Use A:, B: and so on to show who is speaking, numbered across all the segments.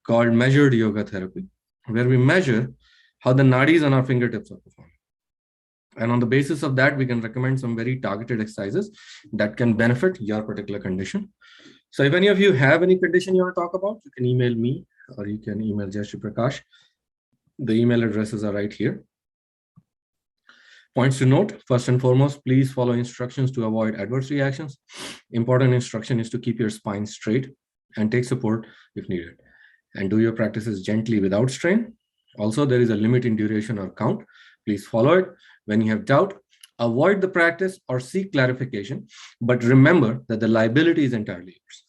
A: called measured yoga therapy, where we measure how the nadis on our fingertips are performing. And on the basis of that, we can recommend some very targeted exercises that can benefit your particular condition. So if any of you have any condition you want to talk about, you can email me or you can email Jashi Prakash. The email addresses are right here. Points to note: first and foremost, please follow instructions to avoid adverse reactions. Important instruction is to keep your spine straight and take support if needed. And do your practices gently without strain. Also, there is a limit in duration or count. Please follow it. When you have doubt, avoid the practice or seek clarification. But remember that the liability is entirely yours.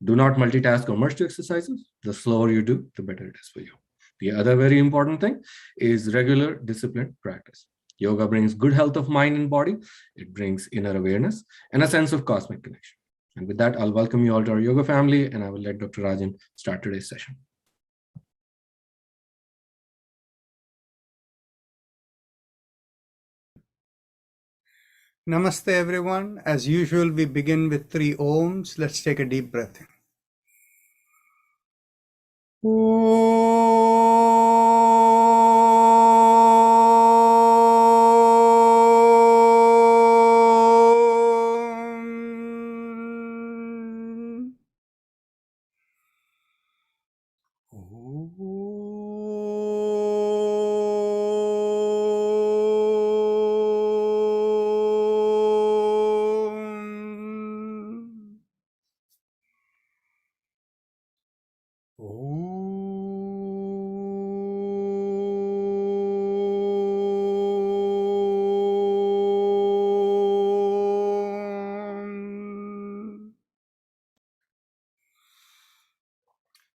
A: Do not multitask or merge two exercises. The slower you do, the better it is for you. The other very important thing is regular disciplined practice. Yoga brings good health of mind and body. It brings inner awareness and a sense of cosmic connection. And with that, I'll welcome you all to our yoga family, and I will let Dr. Rajan start today's session.
B: Namaste everyone. As usual, we begin with 3 Oms. Let's take a deep breath in.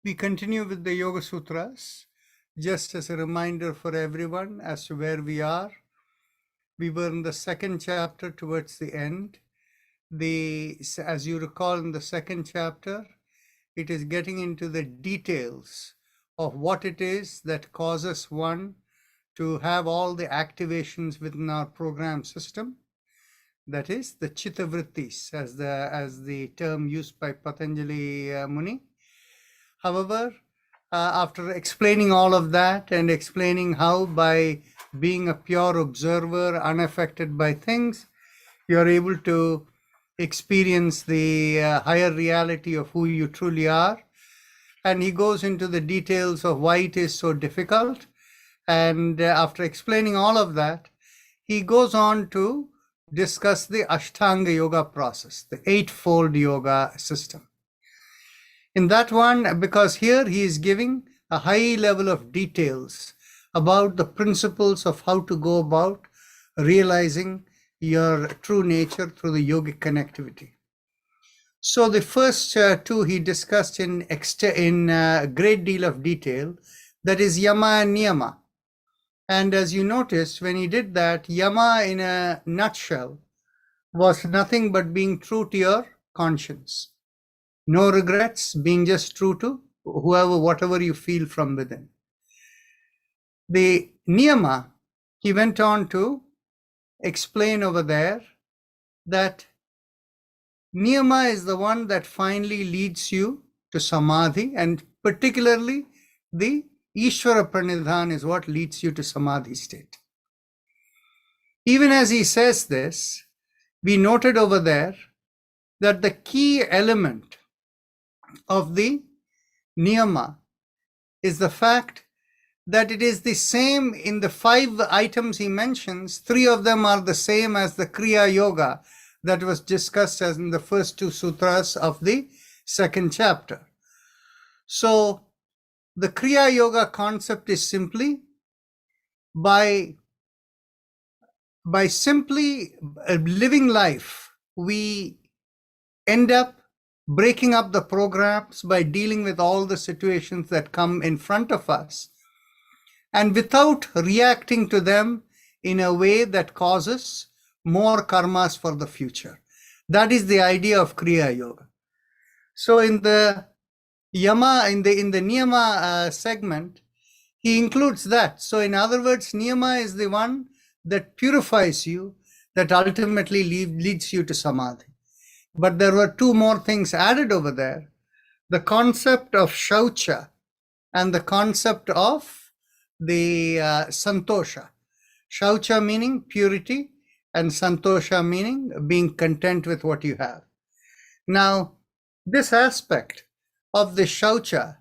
B: We continue with the Yoga Sutras. Just as a reminder for everyone as to where we are, we were in the 2nd chapter towards the end. As you recall, in the 2nd chapter, it is getting into the details of what it is that causes one to have all the activations within our program system. That is the Chitta Vrittis, as the term used by Patanjali Muni. However, after explaining all of that and explaining how by being a pure observer, unaffected by things, you are able to experience the higher reality of who you truly are. And he goes into the details of why it is so difficult. And after explaining all of that, he goes on to discuss the Ashtanga Yoga process, the 8-fold yoga system. In that one, because here he is giving a high level of details about the principles of how to go about realizing your true nature through the yogic connectivity. So the first 2 he discussed in a great deal of detail, that is Yama and Niyama. And as you notice, when he did that, Yama in a nutshell was nothing but being true to your conscience. No regrets, being just true to whatever you feel from within. The Niyama, he went on to explain over there that Niyama is the one that finally leads you to Samadhi, and particularly the Ishvara Pranidhan is what leads you to Samadhi state. Even as he says this, we noted over there that the key element of the Niyama is the fact that it is the same in the 5 items he mentions. 3 of them are the same as the Kriya Yoga that was discussed as in the first 2 sutras of the 2nd chapter. So the Kriya Yoga concept is simply by simply living life, we end up breaking up the programs by dealing with all the situations that come in front of us, and without reacting to them in a way that causes more karmas for the future. That is the idea of Kriya Yoga. So in the Yama, in the Niyama segment, he includes that. So in other words, Niyama is the one that purifies you, that ultimately leads you to Samadhi. But there were 2 more things added over there. The concept of Shaucha and the concept of the santosha. Shaucha meaning purity, and santosha meaning being content with what you have. Now, this aspect of the shaucha,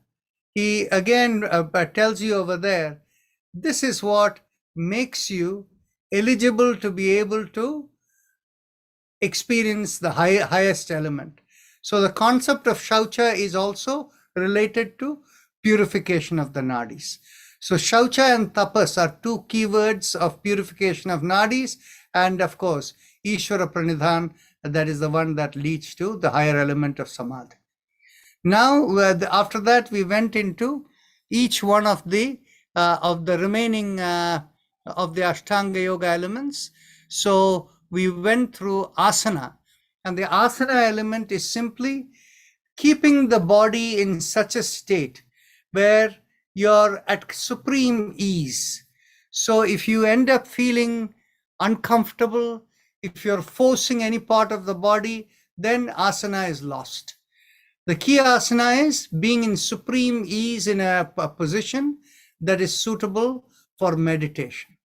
B: he again tells you over there, this is what makes you eligible to be able to experience the highest element. So the concept of shaucha is also related to purification of the nadis. So shaucha and tapas are two keywords of purification of nadis, and of course, Ishvara Pranidhan, that is the one that leads to the higher element of samadhi. Now, after that, we went into each one of the remaining of the Ashtanga Yoga elements. So we went through asana, and the asana element is simply keeping the body in such a state where you're at supreme ease. So if you end up feeling uncomfortable, if you're forcing any part of the body, then asana is lost. The key asana is being in supreme ease in a position that is suitable for meditation.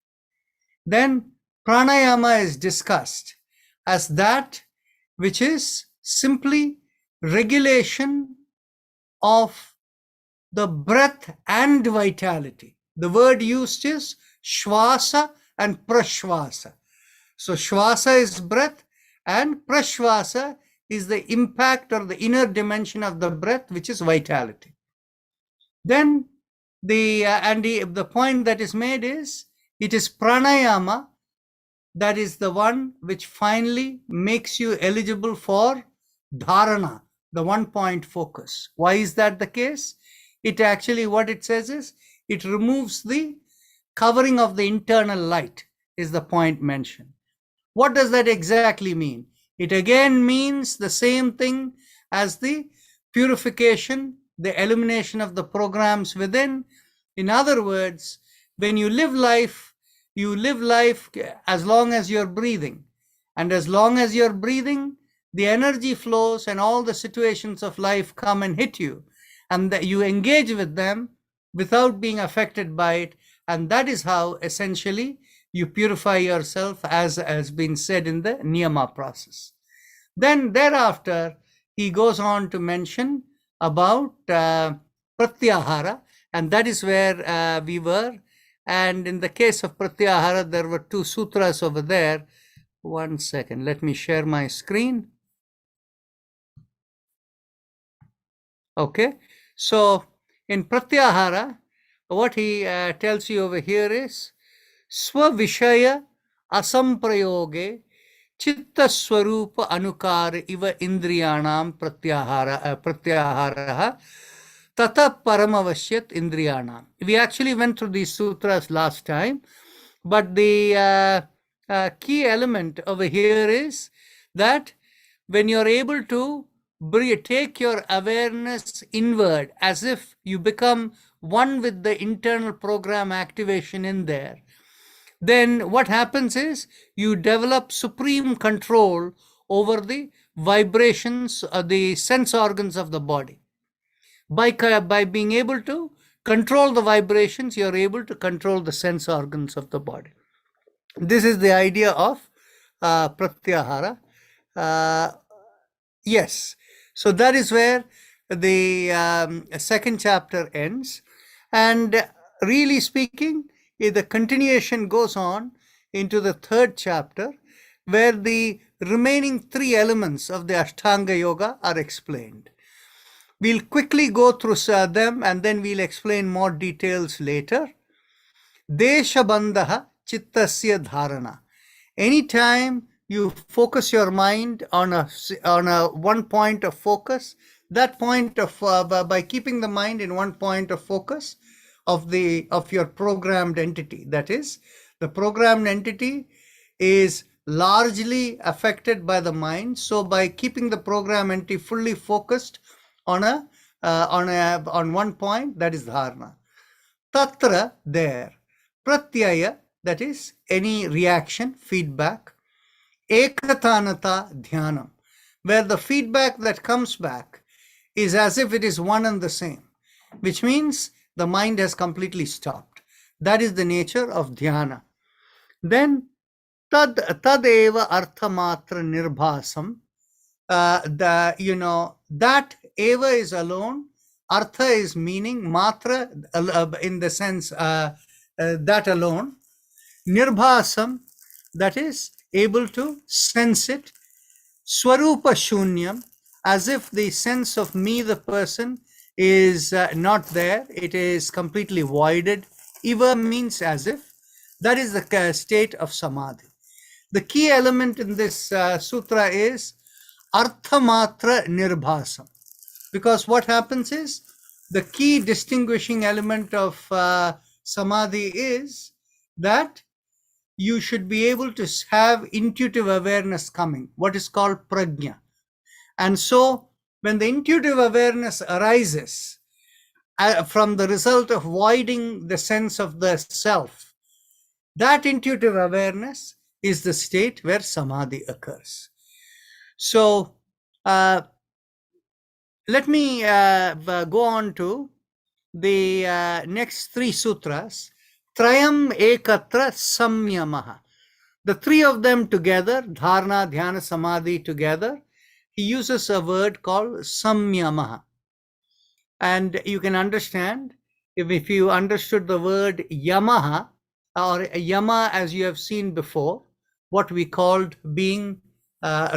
B: Then pranayama is discussed as that which is simply regulation of the breath and vitality. The word used is shvasa and prashvasa. So shvasa is breath, and prashvasa is the impact or the inner dimension of the breath, which is vitality. Then the point that is made is, it is pranayama that is the one which finally makes you eligible for dharana, the 1-point focus. Why is that the case? It actually, what it says is, it removes the covering of the internal light, is the point mentioned. What does that exactly mean? It again means the same thing as the purification, the elimination of the programs within. In other words, when you live life as long as you're breathing. And as long as you're breathing, the energy flows and all the situations of life come and hit you. And that you engage with them without being affected by it. And that is how essentially you purify yourself, as has been said in the Niyama process. Then thereafter, he goes on to mention about Pratyahara, and that is where we were. And in the case of Pratyahara, there were 2 sutras over there. One second, let me share my screen. Okay, so in Pratyahara, what he tells you over here is, Swavishaya asamprayoge chitta swarupa anukara iva indriyanam pratyahara tata paramavasyat indriyanam. We actually went through these sutras last time, but the key element over here is that when you're able to take your awareness inward, as if you become one with the internal program activation in there, then what happens is you develop supreme control over the vibrations of the sense organs of the body. By being able to control the vibrations, you're able to control the sense organs of the body. This is the idea of Pratyahara. Yes, so that is where the 2nd chapter ends. And really speaking, the continuation goes on into the 3rd chapter, where the remaining 3 elements of the Ashtanga Yoga are explained. We'll quickly go through them, and then we'll explain more details later. Deshabandha chittasya dharana. Anytime you focus your mind on a 1 point of focus, that point of by keeping the mind in 1 point of focus of your programmed entity, that is, the programmed entity is largely affected by the mind. So by keeping the program entity fully focused on 1 point, that is dharana. Tatra, there. Pratyaya, that is any reaction, feedback. Ekatanata dhyanam, where the feedback that comes back is as if it is one and the same, which means The mind has completely stopped. That is the nature of dhyana. Then tadeva arthamatra nirbhasam. That eva is alone, artha is meaning, matra in the sense that alone, nirbhasam, that is able to sense it, swarupa shunyam, as if the sense of me, the person, is not there, it is completely voided. Eva means as if. That is the state of samadhi. The key element in this sutra is arthamatra nirbhasam, because what happens is the key distinguishing element of samadhi is that you should be able to have intuitive awareness coming, what is called prajna. And so when the intuitive awareness arises from the result of voiding the sense of the self, that intuitive awareness is the state where samadhi occurs. So let me go on to the next three sutras. Trayam ekatra samyamaha. The three of them together, dharana, dhyana, samadhi together, he uses a word called samyamaha. And you can understand, if you understood the word yamaha, or yama as you have seen before, what we called being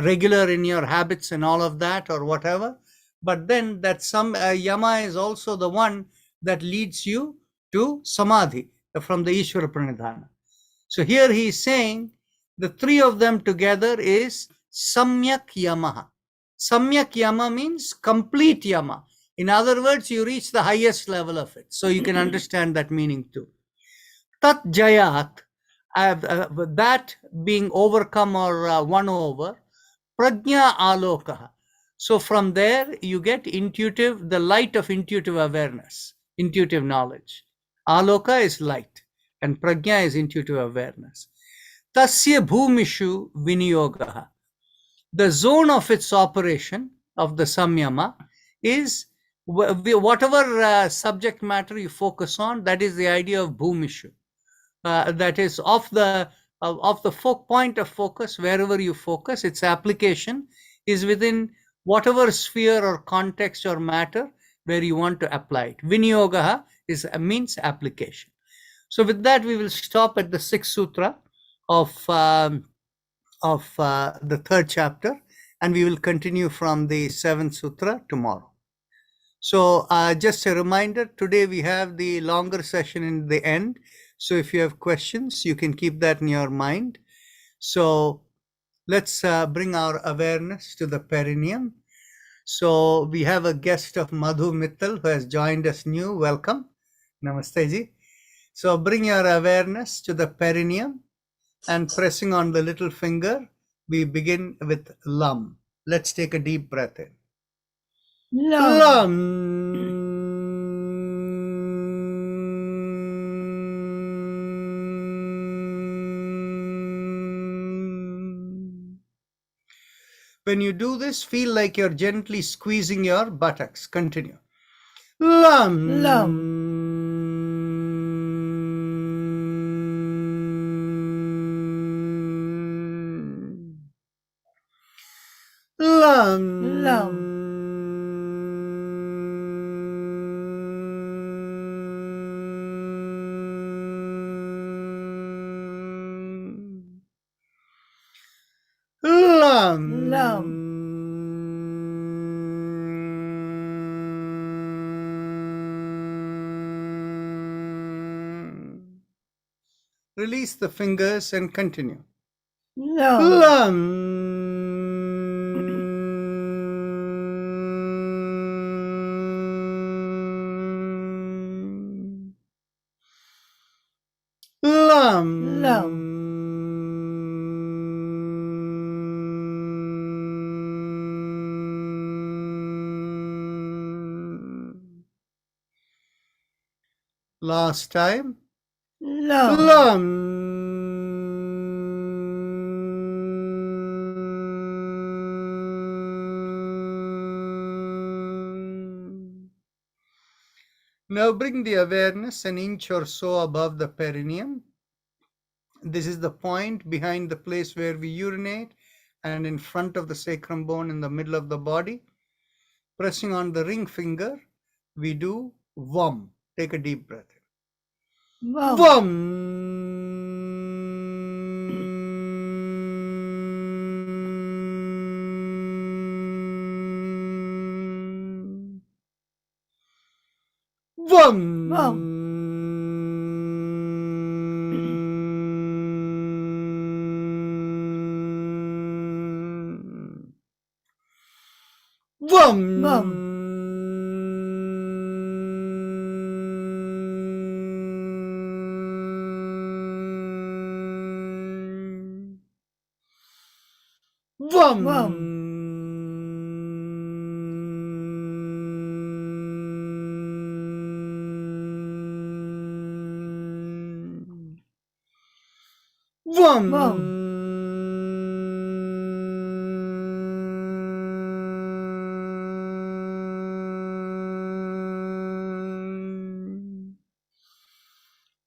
B: regular in your habits and all of that or whatever, but then that some yama is also the one that leads you to samadhi from the Ishvara Pranidhana. So here he is saying the three of them together is samyak yamaha. Samyak yama means complete yama. In other words, you reach the highest level of it. So you can understand that meaning too. Tat jayat, that being overcome or won over, prajna alokaha. So from there you get intuitive, the light of intuitive awareness, intuitive knowledge. Aloka is light and prajna is intuitive awareness. Tasya bhumishu viniyogaha. The zone of its operation of the samyama is whatever subject matter you focus on, that is the idea of bhumishu. That is of the point of focus, wherever you focus, its application is within whatever sphere or context or matter where you want to apply it. Vinyogaha means application. So with that, we will stop at the 6th sutra of the 3rd chapter, and we will continue from the 7th sutra tomorrow. So just a reminder, today we have the longer session in the end. So if you have questions, you can keep that in your mind. So let's bring our awareness to the perineum. So we have a guest of Madhu Mittal who has joined us new. Welcome. Namaste ji. So bring your awareness to the perineum and pressing on the little finger, we begin with Lam. Let's take a deep breath in. Lam. When you do this, feel like you're gently squeezing your buttocks. Continue. Lam. Lam. Lam. Lam. Lam. Lam. Release the fingers and continue. Lam. Lam. Lam. Lam. Last time. Lam. Lam. Now bring the awareness an inch or so above the perineum. This is the point behind the place where we urinate and in front of the sacrum bone in the middle of the body. Pressing on the ring finger, we do VAM. Take a deep breath. VAM. VAM. VAM. VAM. VAM.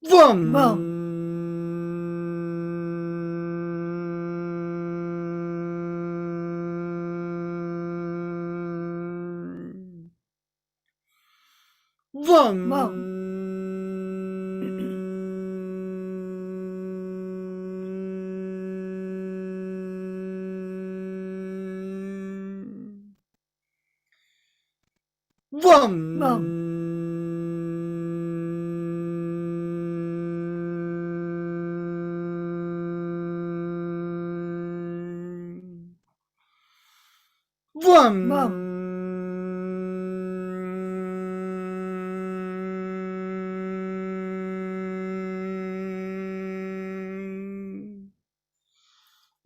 B: VAM. VAM. VAM.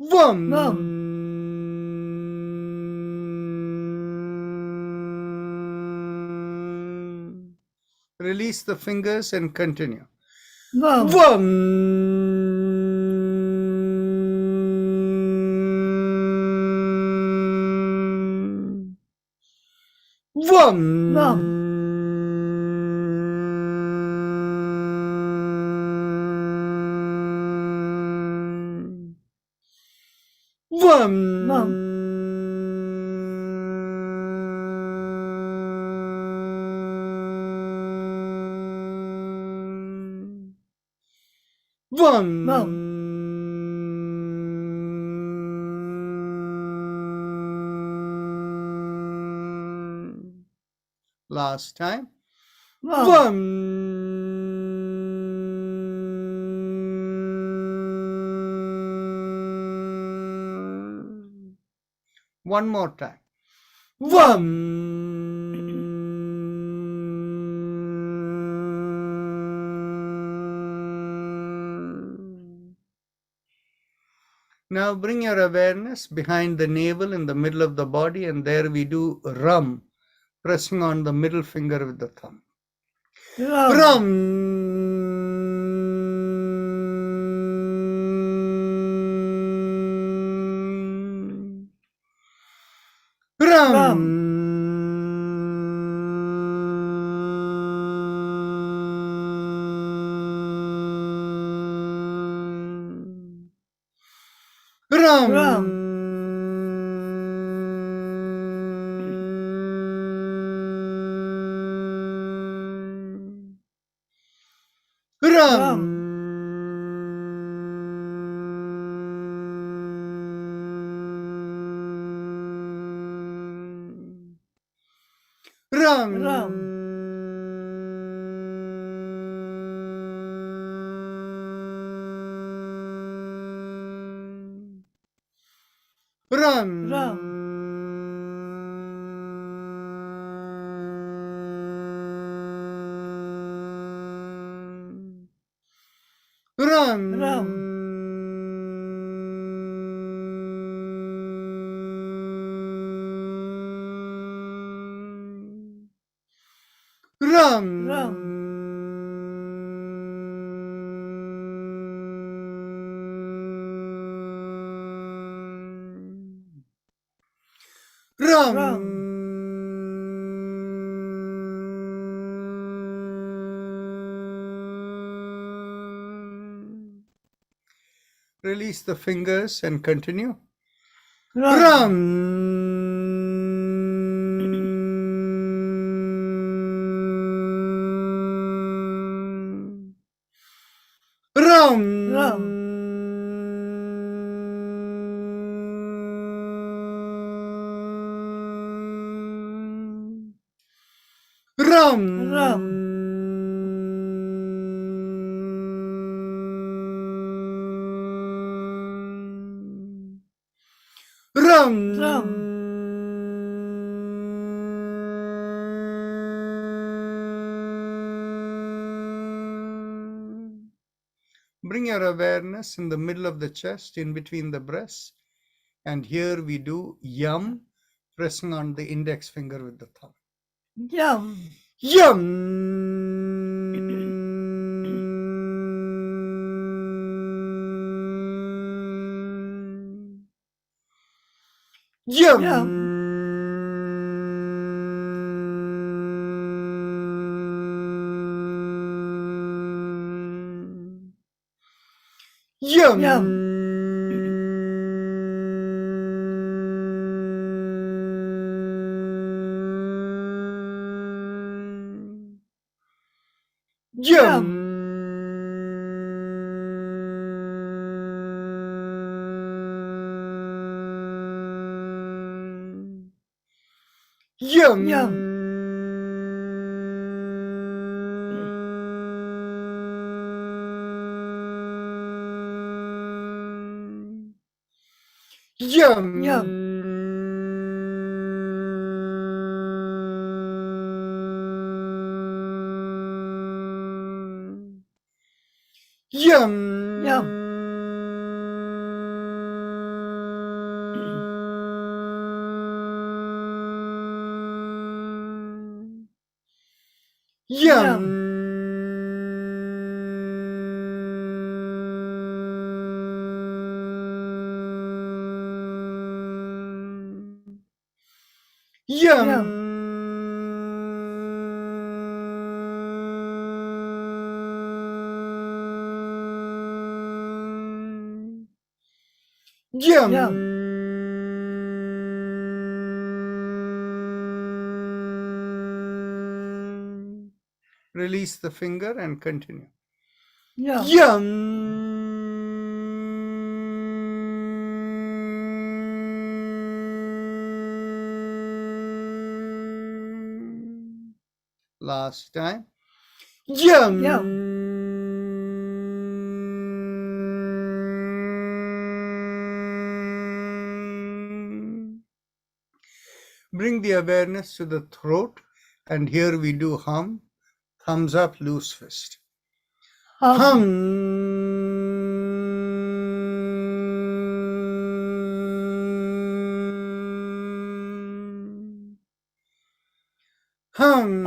B: VAM. VAM. Release the fingers and continue. VAM. VAM. VAM. VAM. Last time. VAM. One more time. VAM. Now bring your awareness behind the navel in the middle of the body, and there we do RUM, pressing on the middle finger with the thumb. RUM. RUM. RUM. RUM. RUM. RUM. RUM. RUM. RUM. Release the fingers and continue.
C: Ram.
B: Ram.
C: Ram.
B: Ram.
C: Ram.
B: Ram.
C: Ram.
B: Bring your awareness in the middle of the chest, in between the breasts. And here we do yum, pressing on the index finger with the thumb.
C: Yum.
B: Yum.
C: Yum.
B: Yum.
C: Yum.
B: Yum. Yum.
C: Yum.
B: Yum.
C: Yum.
B: Yum.
C: Yum.
B: Yum. Yum.
C: Yum.
B: Yum.
C: Yum.
B: Release the finger and continue.
C: Yum.
B: Yum. Last time. Yum. Bring the awareness to the throat, and here we do hum. Thumbs up, loose fist. Hum.
C: Hum.
B: Hum.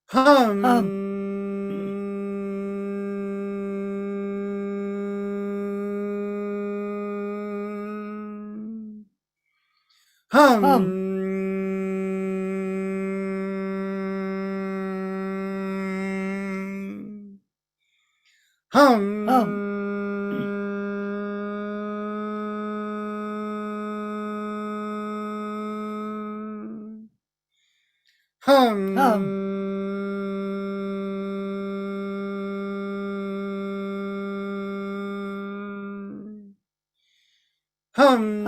C: Hum.
B: Hum.
C: Hum.
B: Hum.
C: Hum.
B: Hum.
C: Hum.
B: Hum.
C: Hum.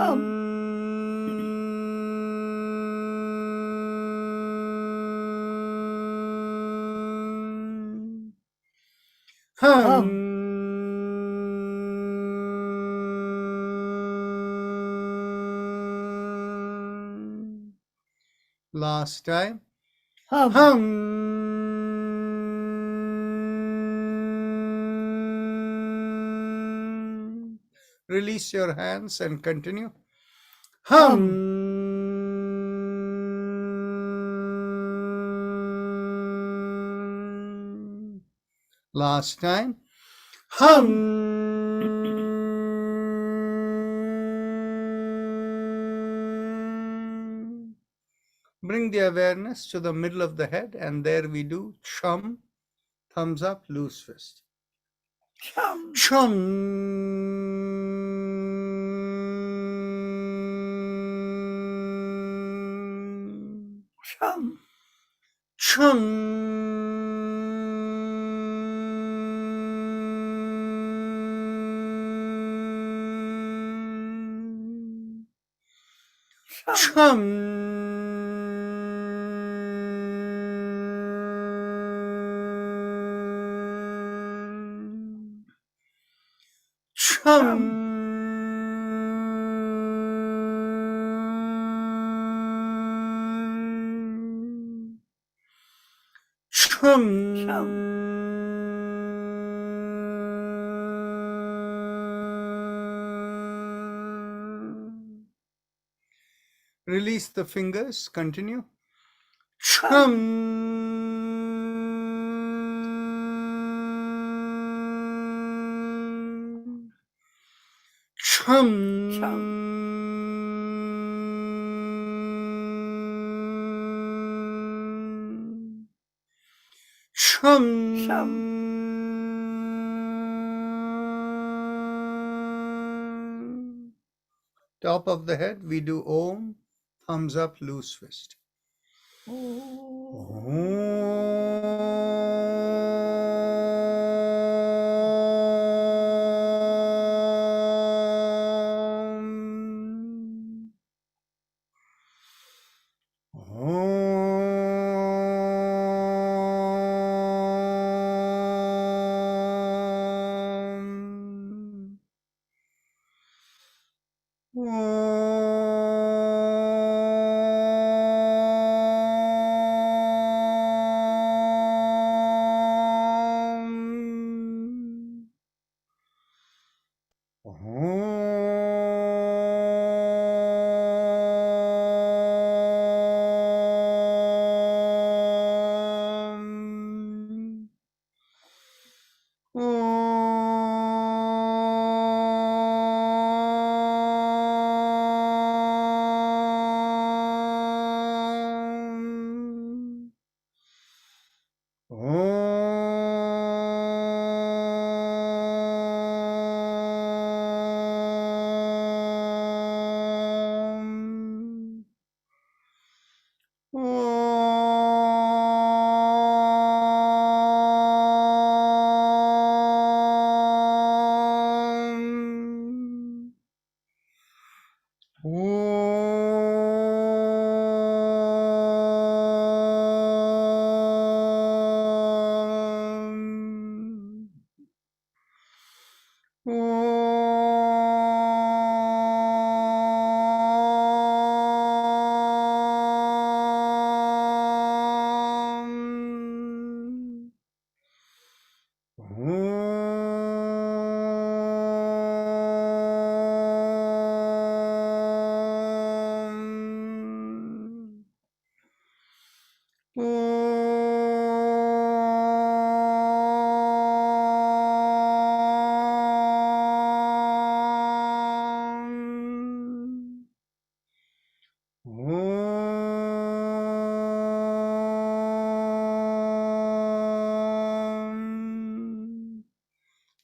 B: Hum. Last time.
C: Hum.
B: Hum. Release your hands and continue. Hum. Last time. Bring the awareness to the middle of the head, and there we do chum, thumbs up, loose fist.
C: Chum.
B: Chum.
C: Chum.
B: Chum.
C: Chum.
B: Chum. Release the fingers, continue. Top of the head, we do Om, thumbs up, loose fist.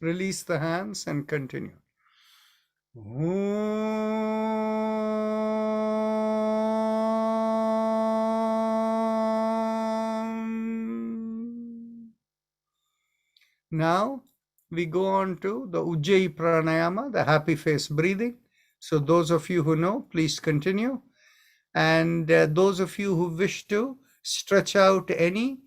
B: Release the hands and continue. Now we go on to the Ujjayi Pranayama, the happy face breathing. So those of you who know, please continue. And those of you who wish to stretch out any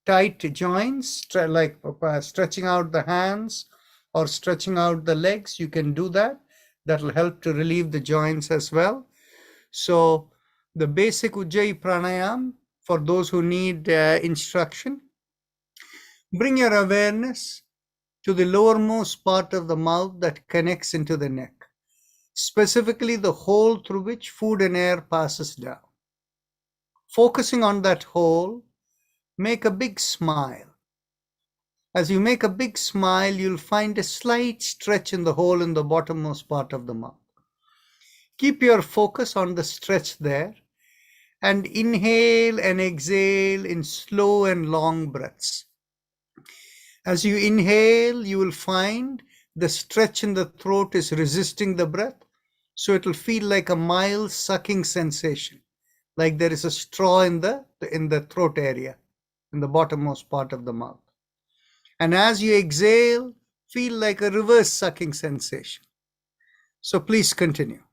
B: tight joints, like stretching out the hands or stretching out the legs, you can do that. That will help to relieve the joints as well. So the basic Ujjayi Pranayama, for those who need instruction, bring your awareness to the lowermost part of the mouth that connects into the neck, specifically the hole through which food and air passes down. Focusing on that hole, make a big smile. As you make a big smile, you'll find a slight stretch in the hole in the bottommost part of the mouth. Keep your focus on the stretch there and inhale and exhale in slow and long breaths. As you inhale, you will find the stretch in the throat is resisting the breath. So it will feel like a mild sucking sensation, like there is a straw in the throat area, in the bottommost part of the mouth. And as you exhale, feel like a reverse sucking sensation. So please continue.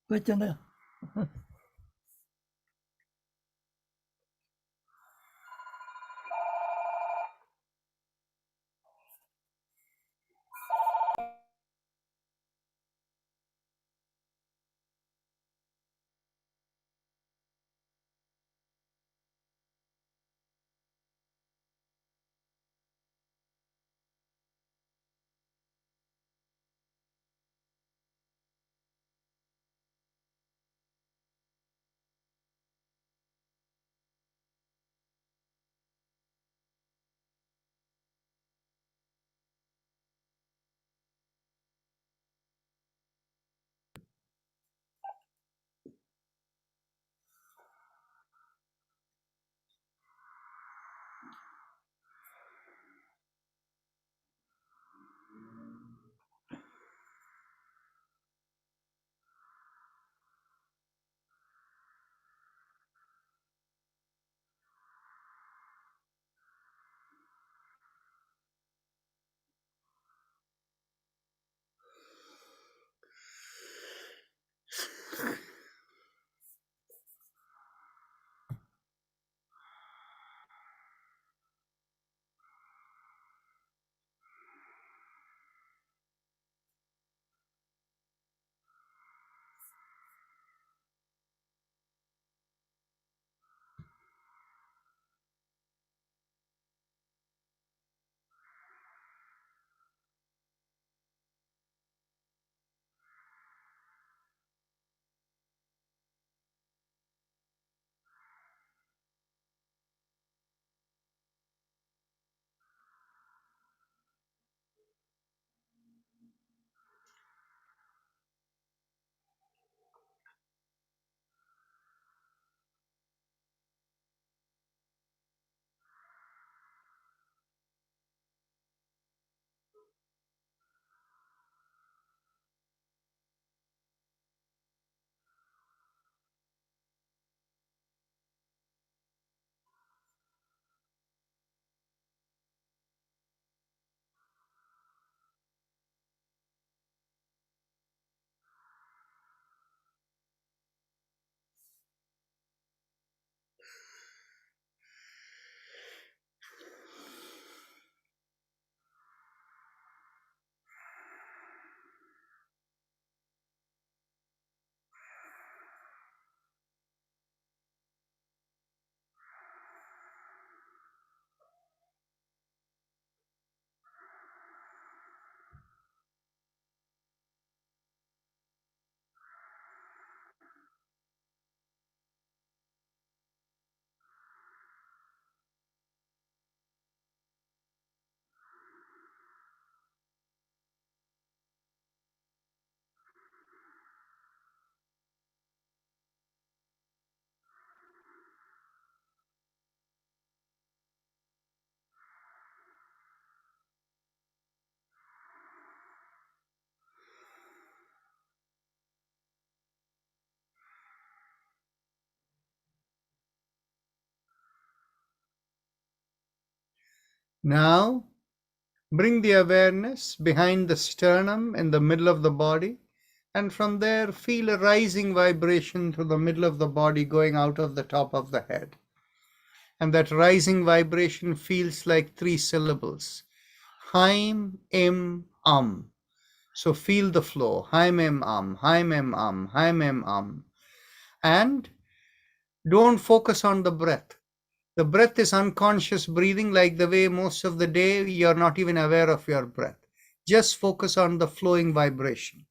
C: Pratyahara.
B: Now, bring the awareness behind the sternum in the middle of the body, and from there feel a rising vibration through the middle of the body going out of the top of the head. And that rising vibration feels like 3 syllables. Haim, Im, So feel the flow. Haim, Im, Haim, Im, Haim, Im, And don't focus on the breath. The breath is unconscious breathing, like the way most of the day you're not even aware of your breath. Just focus on the flowing vibration.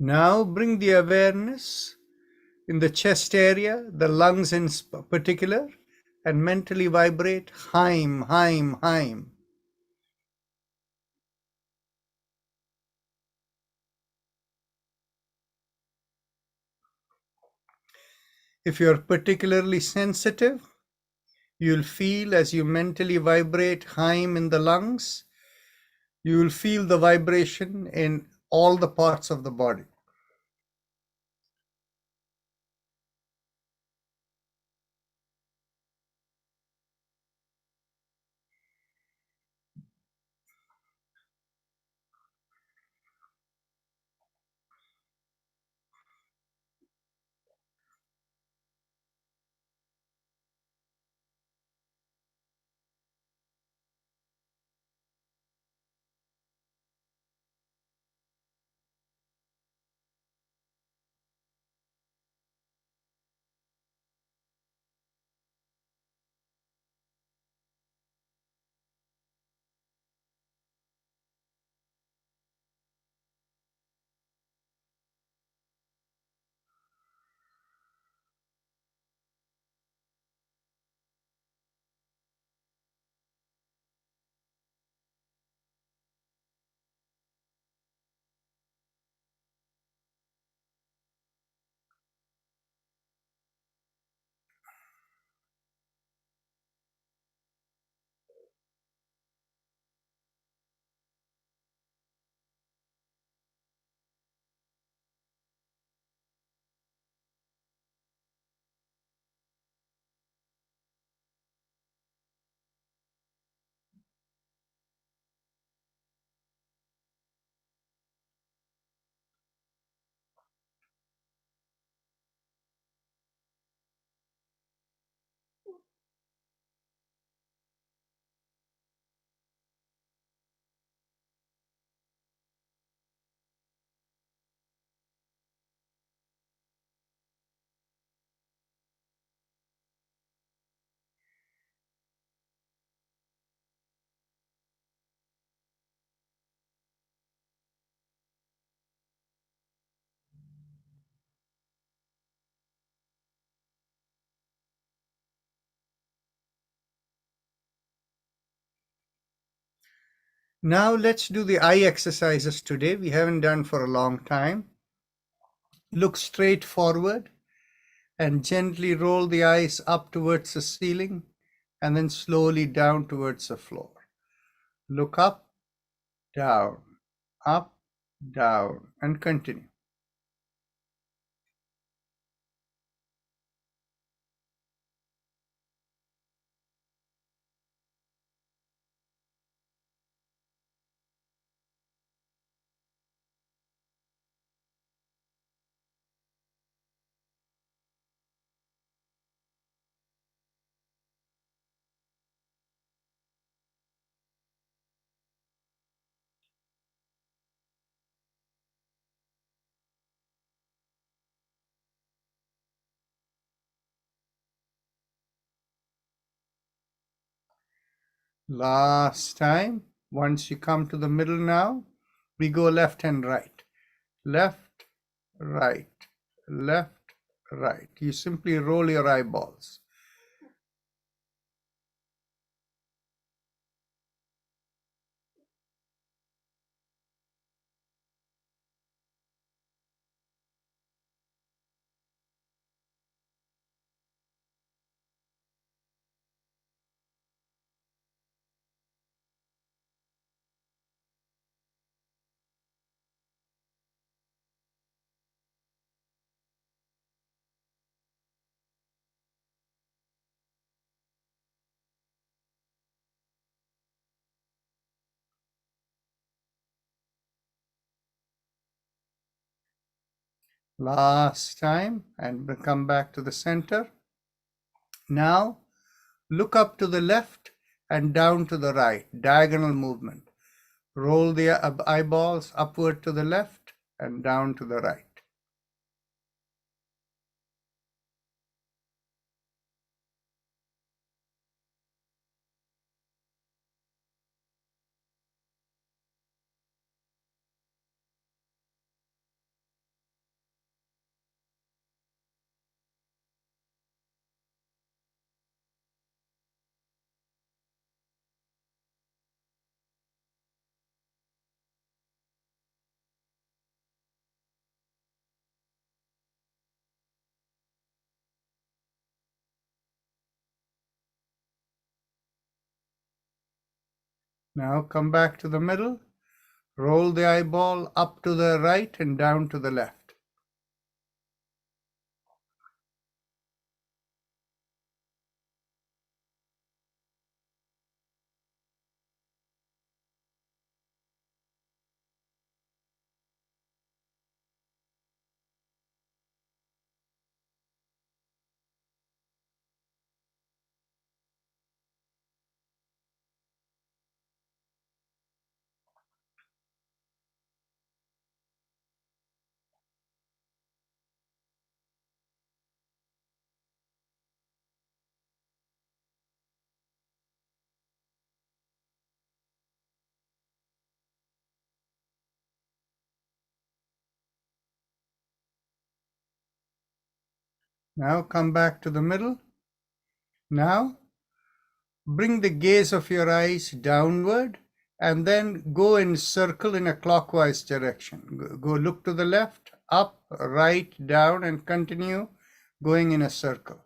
B: Now bring the awareness in the chest area, the lungs in particular, and mentally vibrate Haim, Haim, Haim. If you're particularly sensitive, you'll feel as you mentally vibrate Haim in the lungs, you will feel the vibration in all the parts of the body. Now let's do the eye exercises today. We haven't done for a long time. Look straight forward and gently roll the eyes up towards the ceiling and then slowly down towards the floor. Look up, down, and continue. Last time, once you come to the middle now, we go left and right. Left, right, left, right. You simply roll your eyeballs. Last time, and we'll come back to the center. Now, look up to the left and down to the right, diagonal movement. Roll the eyeballs upward to the left and down to the right. Now come back to the middle. Roll the eyeball up to the right and down to the left. Now come back to the middle. Now bring the gaze of your eyes downward and then go and circle in a clockwise direction. Go look to the left, up, right, down, and continue going in a circle.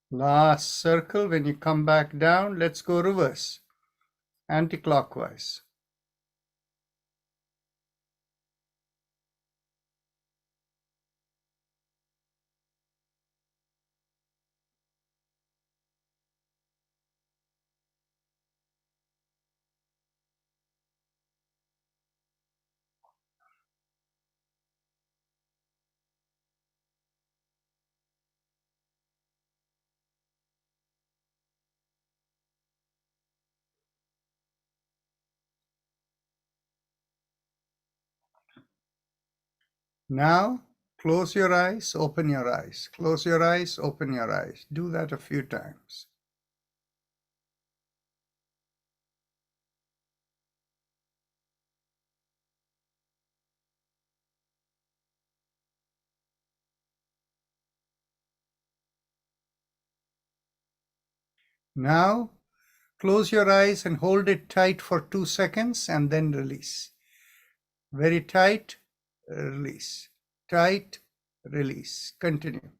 B: Last circle. When you come back down, let's go reverse, anti-clockwise. Now, close your eyes, open your eyes. Close your eyes, open your eyes. Do that a few times. Now, close your eyes and hold it tight for 2 seconds and then release. Very tight, release. Tight, release. Continue.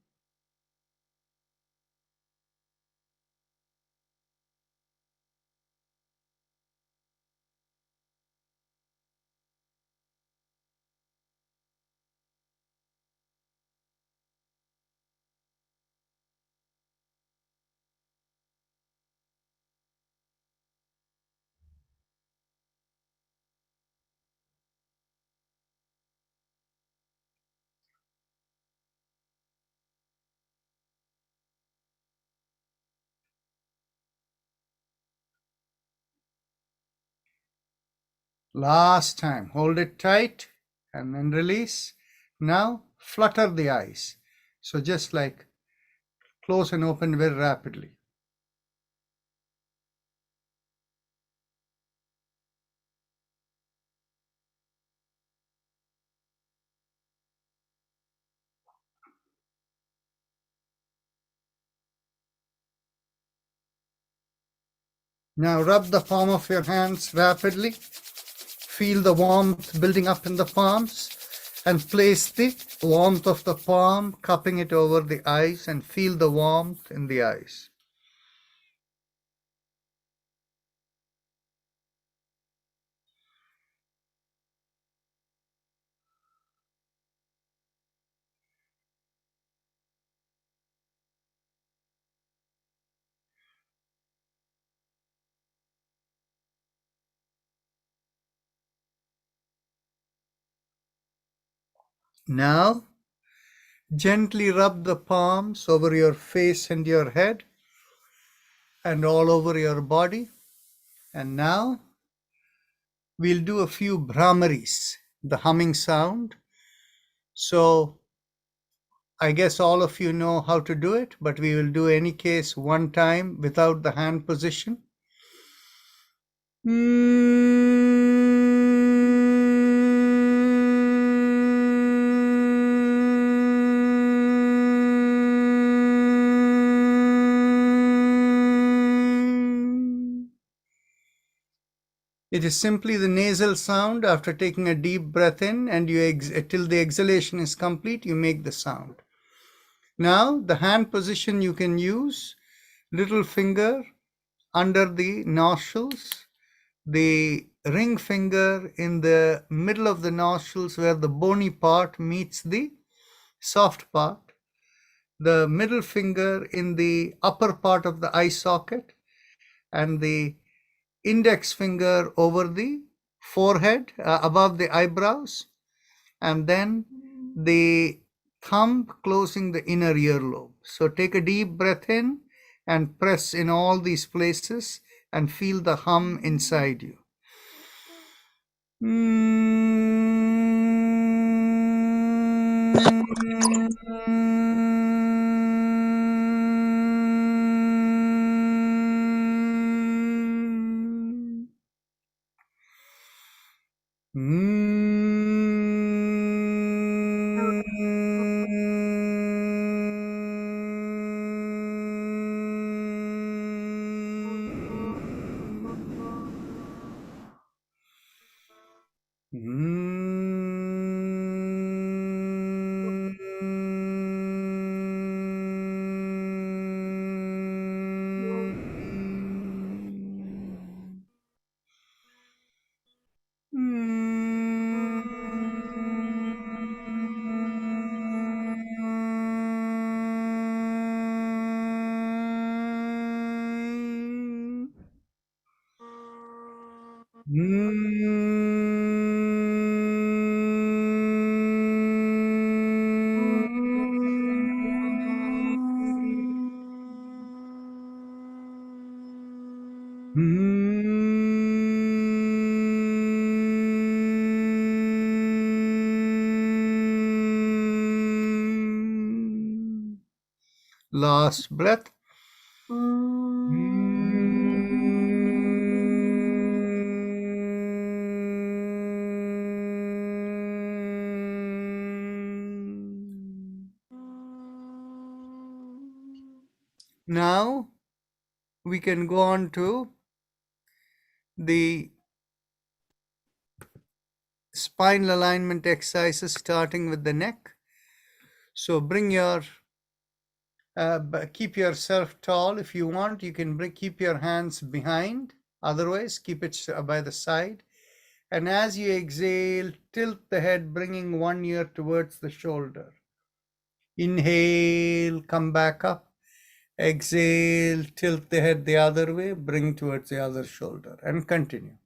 B: Last time, hold it tight and then release. Now, flutter the eyes. So just like close and open very rapidly. Now rub the palm of your hands rapidly. Feel the warmth building up in the palms and place the warmth of the palm, cupping it over the eyes, and feel the warmth in the eyes. Now, gently rub the palms over your face and your head and all over your body. And now, we'll do a few Brahmaris, the humming sound. So, I guess all of you know how to do it, but we will do any case one time without the hand position. It is simply the nasal sound. After taking a deep breath in and till the exhalation is complete, you make the sound. Now, the hand position you can use, little finger under the nostrils, the ring finger in the middle of the nostrils where the bony part meets the soft part, the middle finger in the upper part of the eye socket, and the index finger over the forehead, above the eyebrows, and then the thumb closing the inner earlobe. So take a deep breath in and press in all these places and feel the hum inside you. Last breath. Now we can go on to the spinal alignment exercises, starting with the neck. So bring your keep yourself tall. If you want, you can keep your hands behind. Otherwise, keep it by the side. And as you exhale, tilt the head, bringing one ear towards the shoulder. Inhale, come back up. Exhale, tilt the head the other way, bring towards the other shoulder, and continue.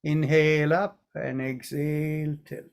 B: Inhale up and exhale, tilt.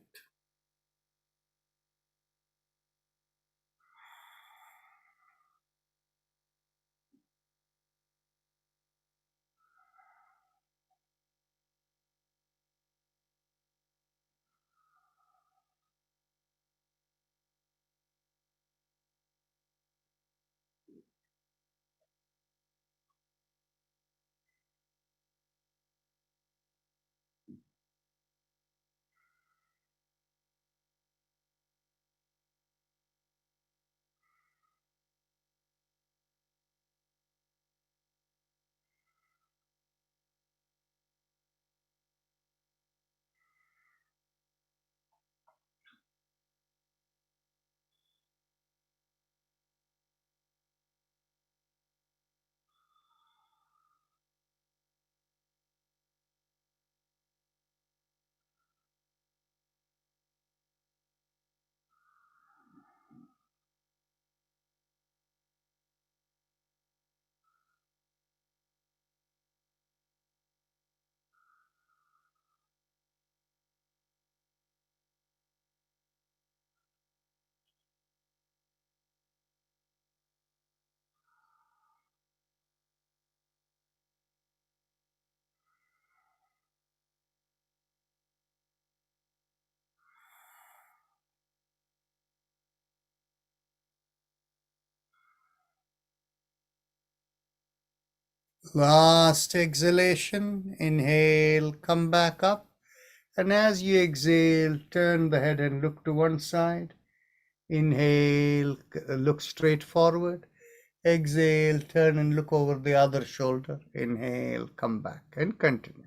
B: Last exhalation, inhale, come back up. And as you exhale, turn the head and look to one side. Inhale, look straight forward. Exhale, turn and look over the other shoulder. Inhale, come back, and continue.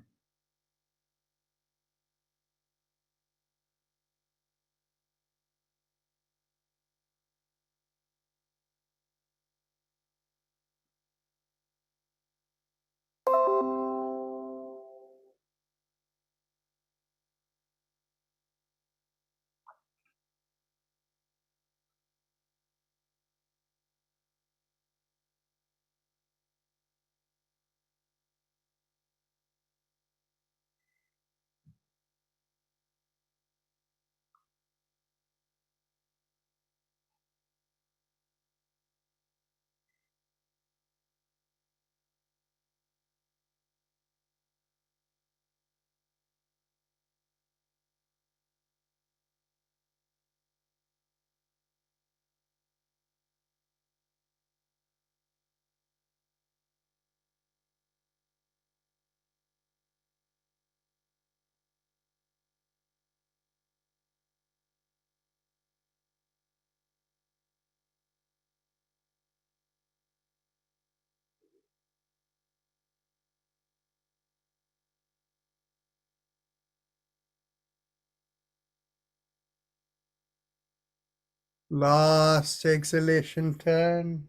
B: Last exhalation, turn.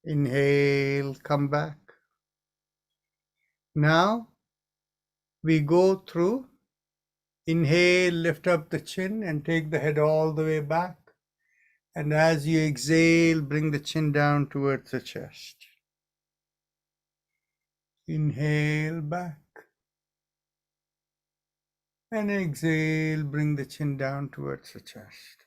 B: Inhale, come back. Now we go through. Inhale, lift up the chin and take the head all the way back. And as you exhale, bring the chin down towards the chest. Inhale back. And exhale, bring the chin down towards the chest.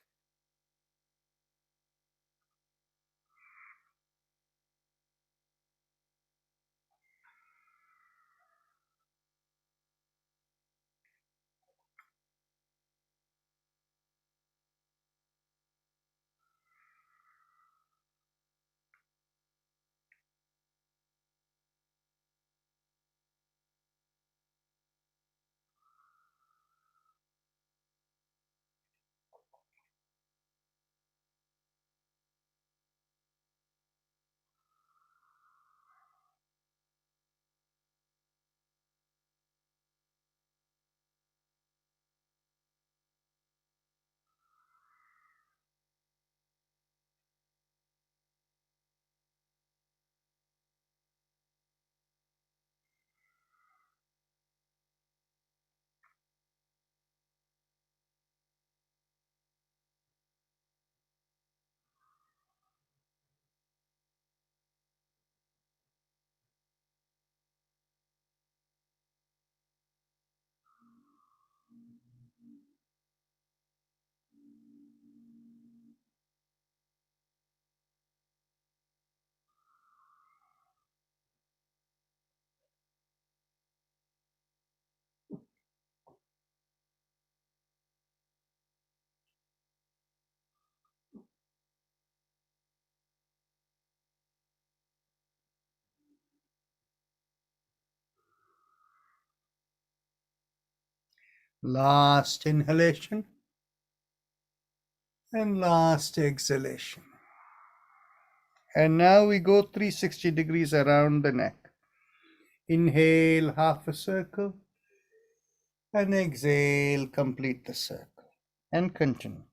B: Last inhalation and last exhalation. And now we go 360 degrees around the neck. Inhale half a circle and exhale, complete the circle and continue.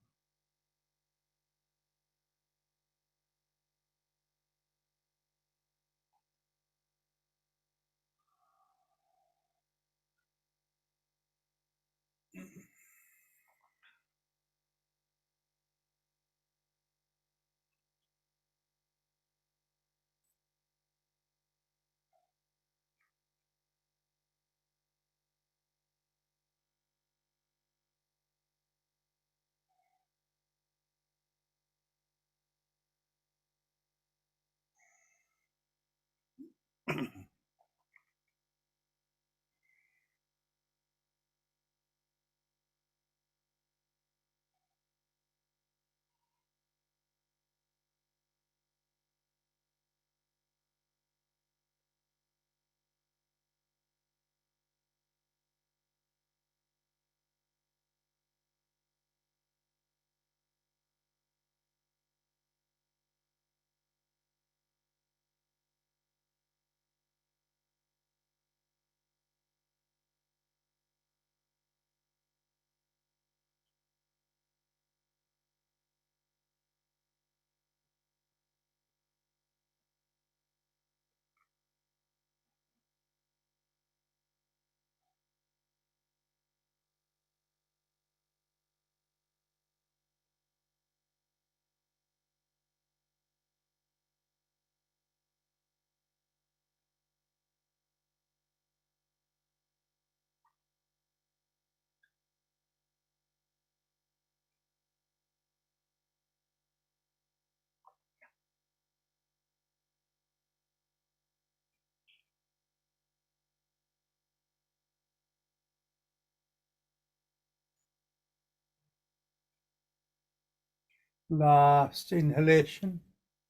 B: Last inhalation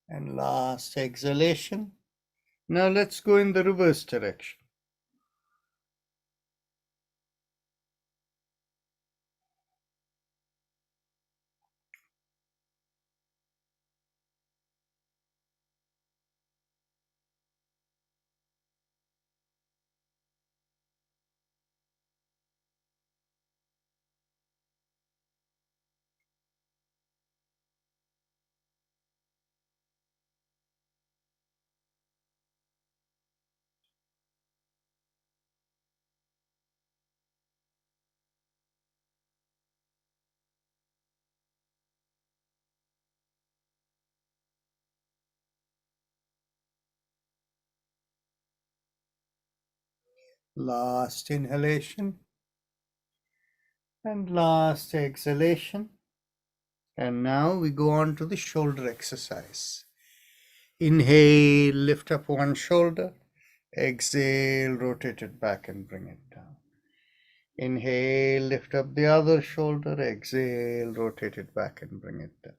B: and last exhalation. Now let's go in the reverse direction. Last inhalation and last exhalation. And now we go on to the shoulder exercise. Inhale, lift up one shoulder. Exhale, rotate it back and bring it down. Inhale, lift up the other shoulder. Exhale, rotate it back and bring it down.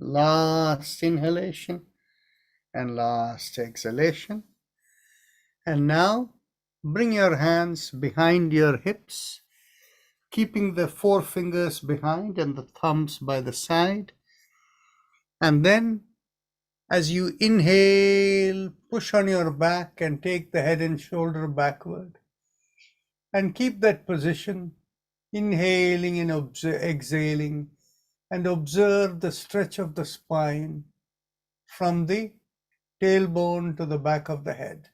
B: Last inhalation and last exhalation. And now bring your hands behind your hips, keeping the forefingers behind and the thumbs by the side. And then as you inhale, push on your back and take the head and shoulder backward. And keep that position, inhaling and exhaling, and observe the stretch of the spine from the tailbone to the back of the head.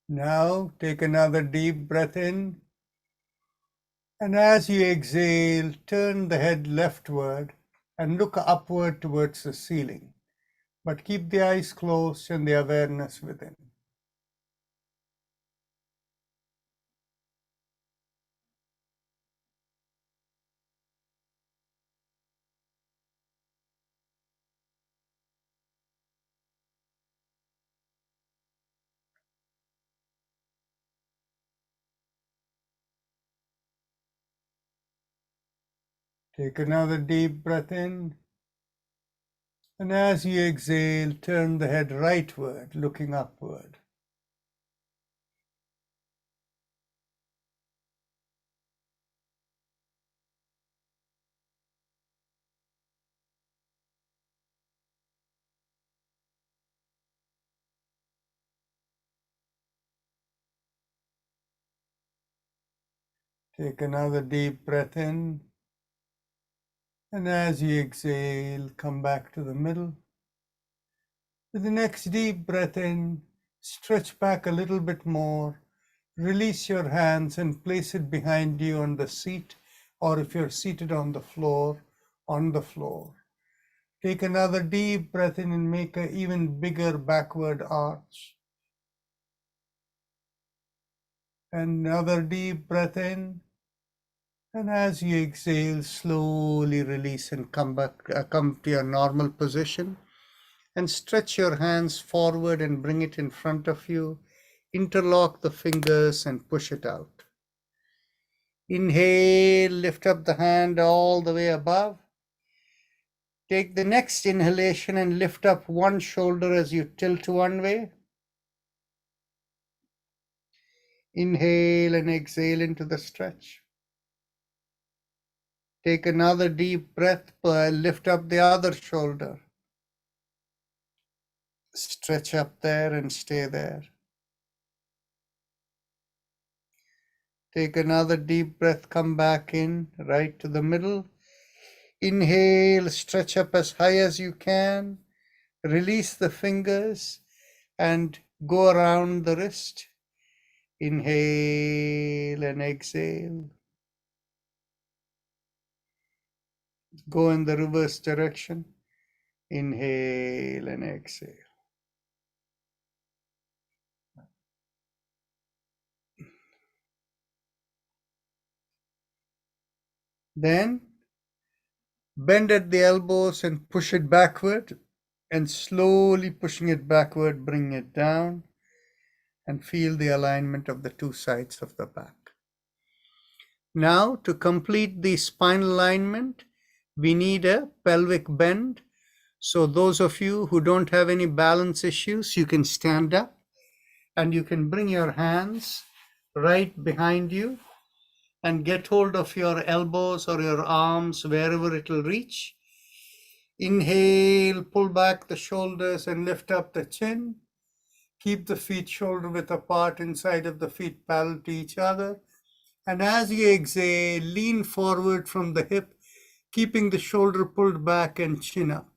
B: Now take another deep breath in, and as you exhale, turn the head leftward and look upward towards the ceiling, but keep the eyes closed and the awareness within. Take another deep breath in, and as you exhale, turn the head rightward, looking upward. Take another deep breath in, and as you exhale, come back to the middle. With the next deep breath in, stretch back a little bit more. Release your hands and place it behind you on the seat, or if you're seated on the floor, on the floor. Take another deep breath in and make an even bigger backward arch. Another deep breath in, and as you exhale, slowly release and come to your normal position. And stretch your hands forward and bring it in front of you. Interlock the fingers and push it out. Inhale, lift up the hand all the way above. Take the next inhalation and lift up one shoulder as you tilt one way. Inhale and exhale into the stretch. Take another deep breath, lift up the other shoulder. Stretch up there and stay there. Take another deep breath, come back in, right to the middle. Inhale, stretch up as high as you can. Release the fingers and go around the wrist. Inhale and exhale. Go in the reverse direction. Inhale and exhale. Then bend at the elbows and push it backward, and slowly pushing it backward, bring it down, and feel the alignment of the two sides of the back. Now, to complete the spinal alignment, we need a pelvic bend. So those of you who don't have any balance issues, you can stand up and you can bring your hands right behind you and get hold of your elbows or your arms wherever it will reach. Inhale, pull back the shoulders and lift up the chin. Keep the feet shoulder width apart, inside of the feet parallel to each other. And as you exhale, lean forward from the hip, keeping the shoulder pulled back and chin up.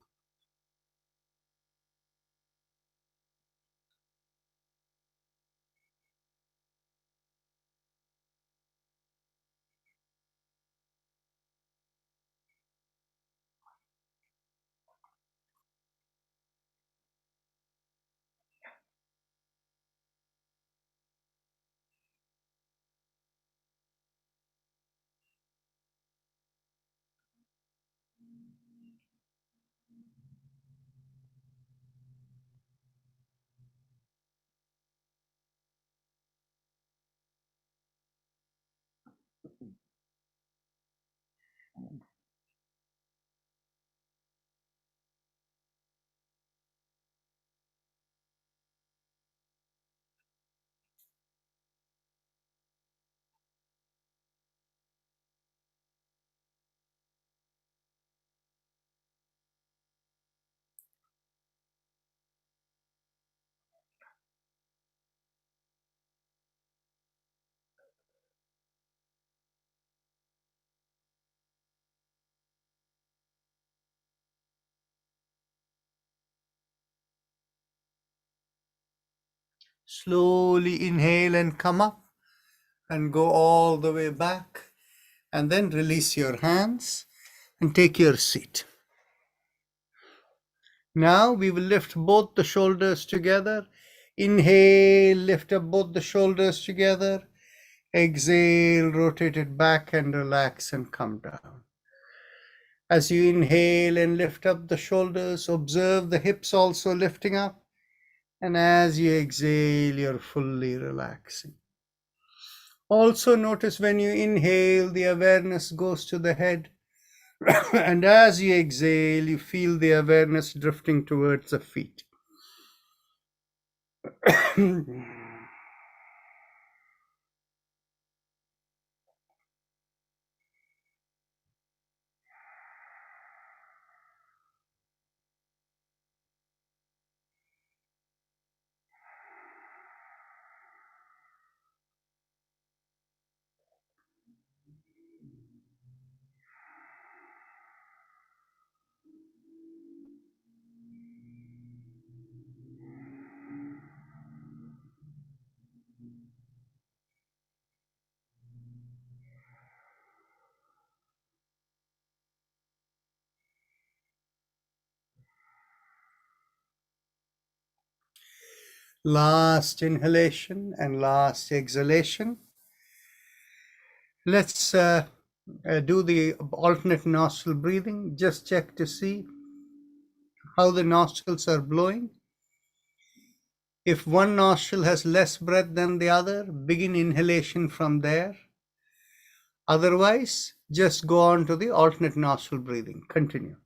B: Slowly inhale and come up and go all the way back. And then release your hands and take your seat. Now we will lift both the shoulders together. Inhale, lift up both the shoulders together. Exhale, rotate it back and relax and come down. As you inhale and lift up the shoulders, observe the hips also lifting up. And as you exhale, you're fully relaxing. Also notice when you inhale, the awareness goes to the head. And as you exhale, you feel the awareness drifting towards the feet. Last inhalation and last exhalation. Let's do the alternate nostril breathing. Just check to see how the nostrils are blowing. If one nostril has less breath than the other, begin inhalation from there. Otherwise, just go on to the alternate nostril breathing. Continue.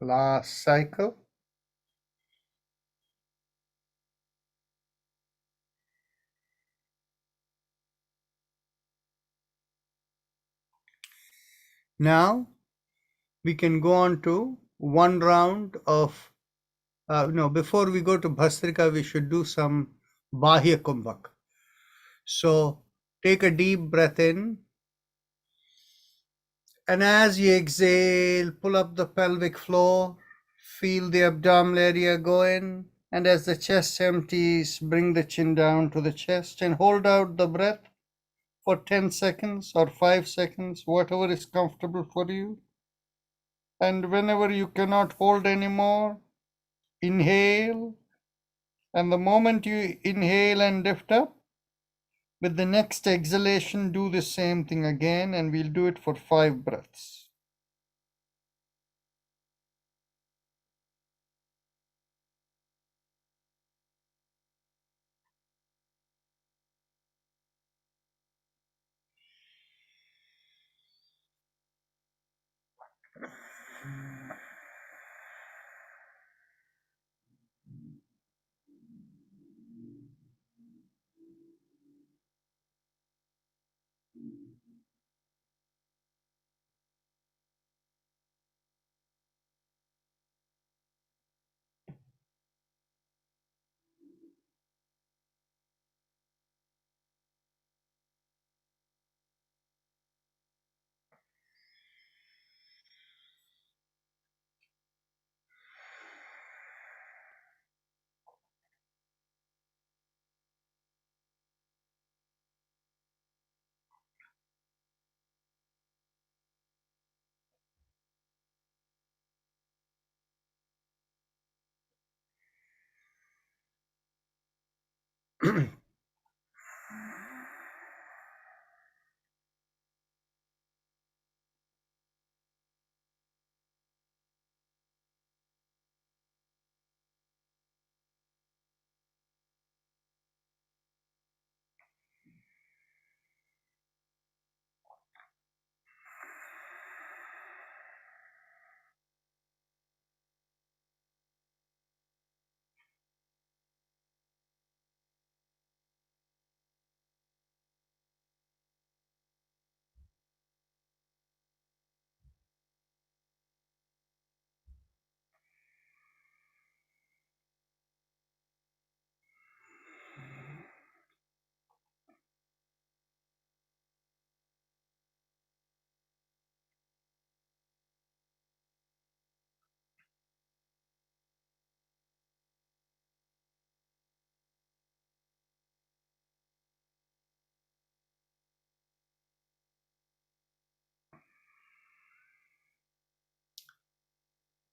B: Last cycle. Now we can go on to one round of, no, before we go to Bhastrika, we should do some Bahya Kumbhak. So take a deep breath in, and as you exhale, pull up the pelvic floor, feel the abdominal area go in, and as the chest empties, bring the chin down to the chest and hold out the breath for 10 seconds or 5 seconds, whatever is comfortable for you. And whenever you cannot hold anymore, inhale. And the moment you inhale and lift up, with the next exhalation, do the same thing again, and we'll do it for 5 breaths.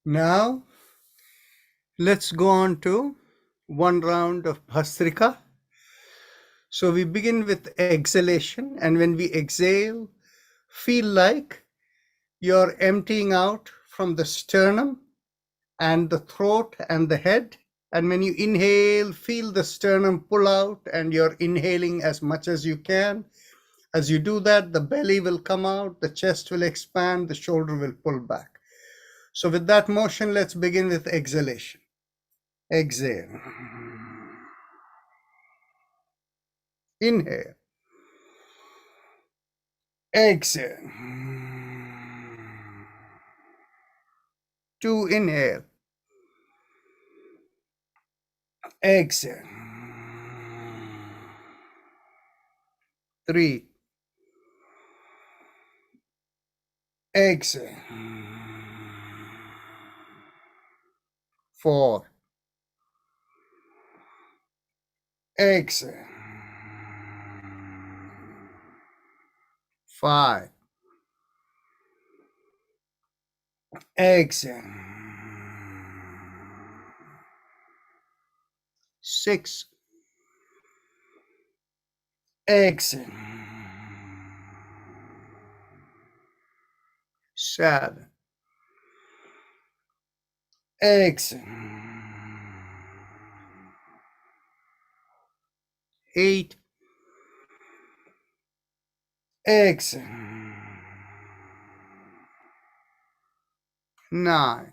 B: Now, let's go on to one round of Bhastrika. So we begin with exhalation, and when we exhale, feel like you're emptying out from the sternum and the throat and the head. And when you inhale, feel the sternum pull out, and you're inhaling as much as you can. As you do that, the belly will come out, the chest will expand, the shoulder will pull back. So with that motion, let's begin with exhalation. Exhale. Inhale. Exhale. 2, inhale. Exhale. 3. Exhale. 4. Exhale. 5. Exhale. 6. Exhale. 7. Exhale. 8. Exhale. 9.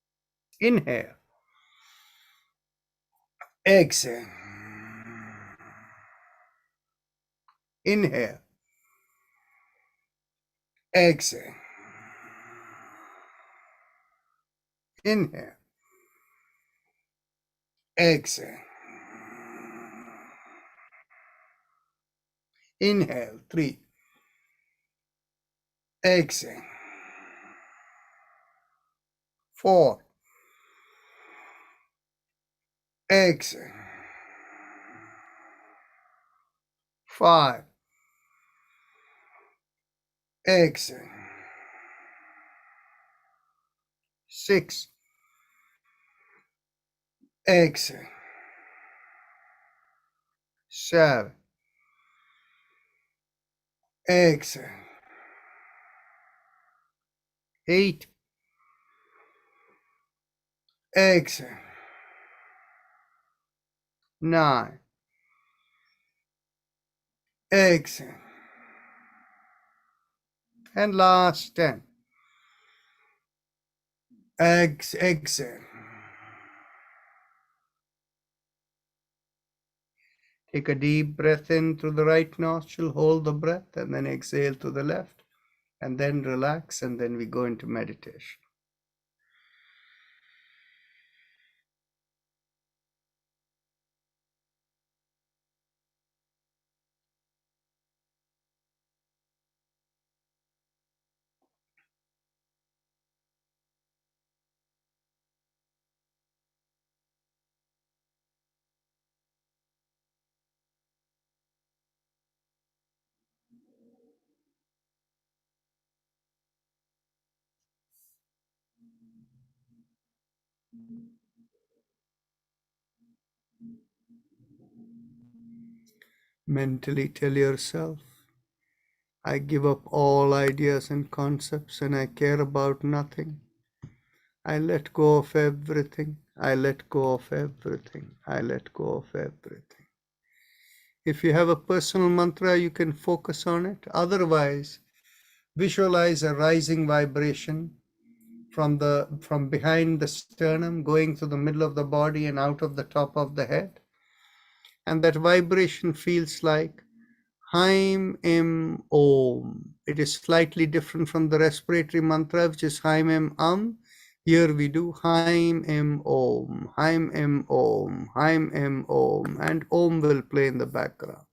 B: Inhale. Exhale. Inhale. Exhale. Inhale. Exhale. Inhale. 3. Exhale. 4. Exhale. 5. Exhale. 6. Exhale. 7. Exhale. 8. Exhale. 9. Exhale. And last 10. Exhale. Take a deep breath in through the right nostril, hold the breath, and then exhale to the left, and then relax, and then we go into meditation. Mentally tell yourself, I give up all ideas and concepts and I care about nothing. I let go of everything. I let go of everything. I let go of everything. If you have a personal mantra, you can focus on it. Otherwise, visualize a rising vibration from behind the sternum, going through the middle of the body and out of the top of the head. And that vibration feels like Haim Im Om. It is slightly different from the respiratory mantra, which is Haim Im Am. Here we do Haim Im Om, Haim Im Om, Haim Im Om, and Om will play in the background.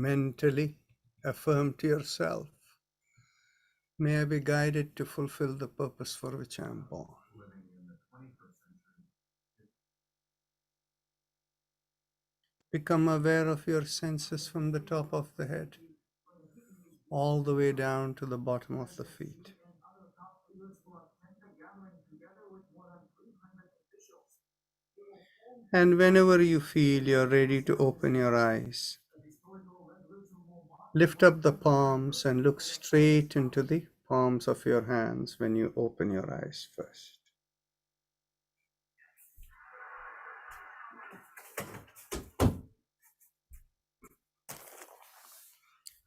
B: mentally affirm to yourself, may I be guided to fulfill the purpose for which I am born. Become aware of your senses from the top of the head all the way down to the bottom of the feet. And whenever you feel you're ready to open your eyes, lift up the palms and look straight into the palms of your hands when you open your eyes first.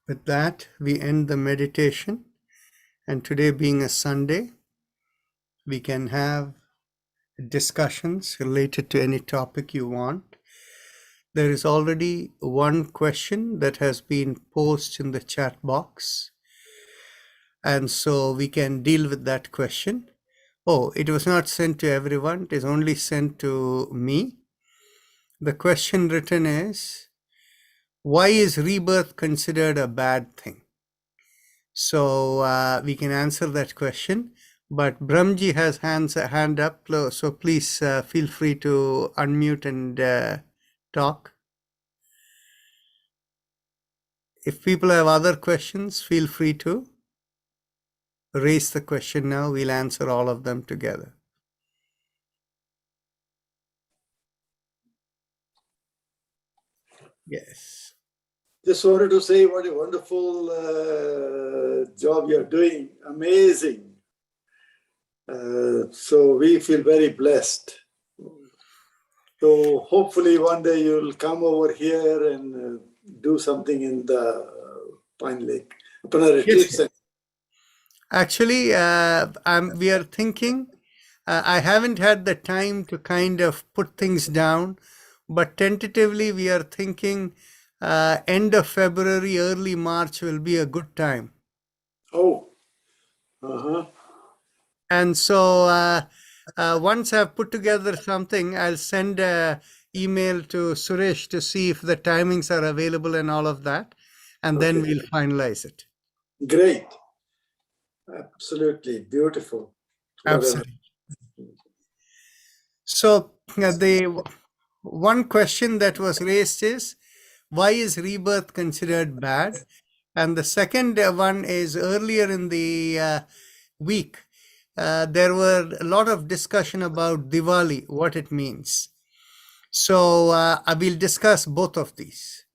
B: With that, we end the meditation. And today being a Sunday, we can have discussions related to any topic you want. There is already one question that has been posted in the chat box. And so we can deal with that question. Oh, it was not sent to everyone. It is only sent to me. The question written is, why is rebirth considered a bad thing? So we can answer that question. But Brahmji has hand up, so please feel free to unmute and talk. If people have other questions, feel free to raise the question now. We'll answer all of them together. Yes.
C: Just wanted to say what a wonderful job you're doing. Amazing. So we feel very blessed. So hopefully one day you'll come over here and do something in the Pine Lake.
B: Yes. Actually, we are thinking, I haven't had the time to kind of put things down, but tentatively we are thinking end of February, early March will be a good time.
C: Oh. Uh-huh.
B: And so once I've put together something, I'll send an email to Suresh to see if the timings are available and all of that, and then we'll finalize it.
C: Great. Absolutely beautiful.
B: Absolutely. So the one question that was raised is, why is rebirth considered bad? And the second one is, earlier in the week, there were a lot of discussion about Diwali, what it means. So I will discuss both of these.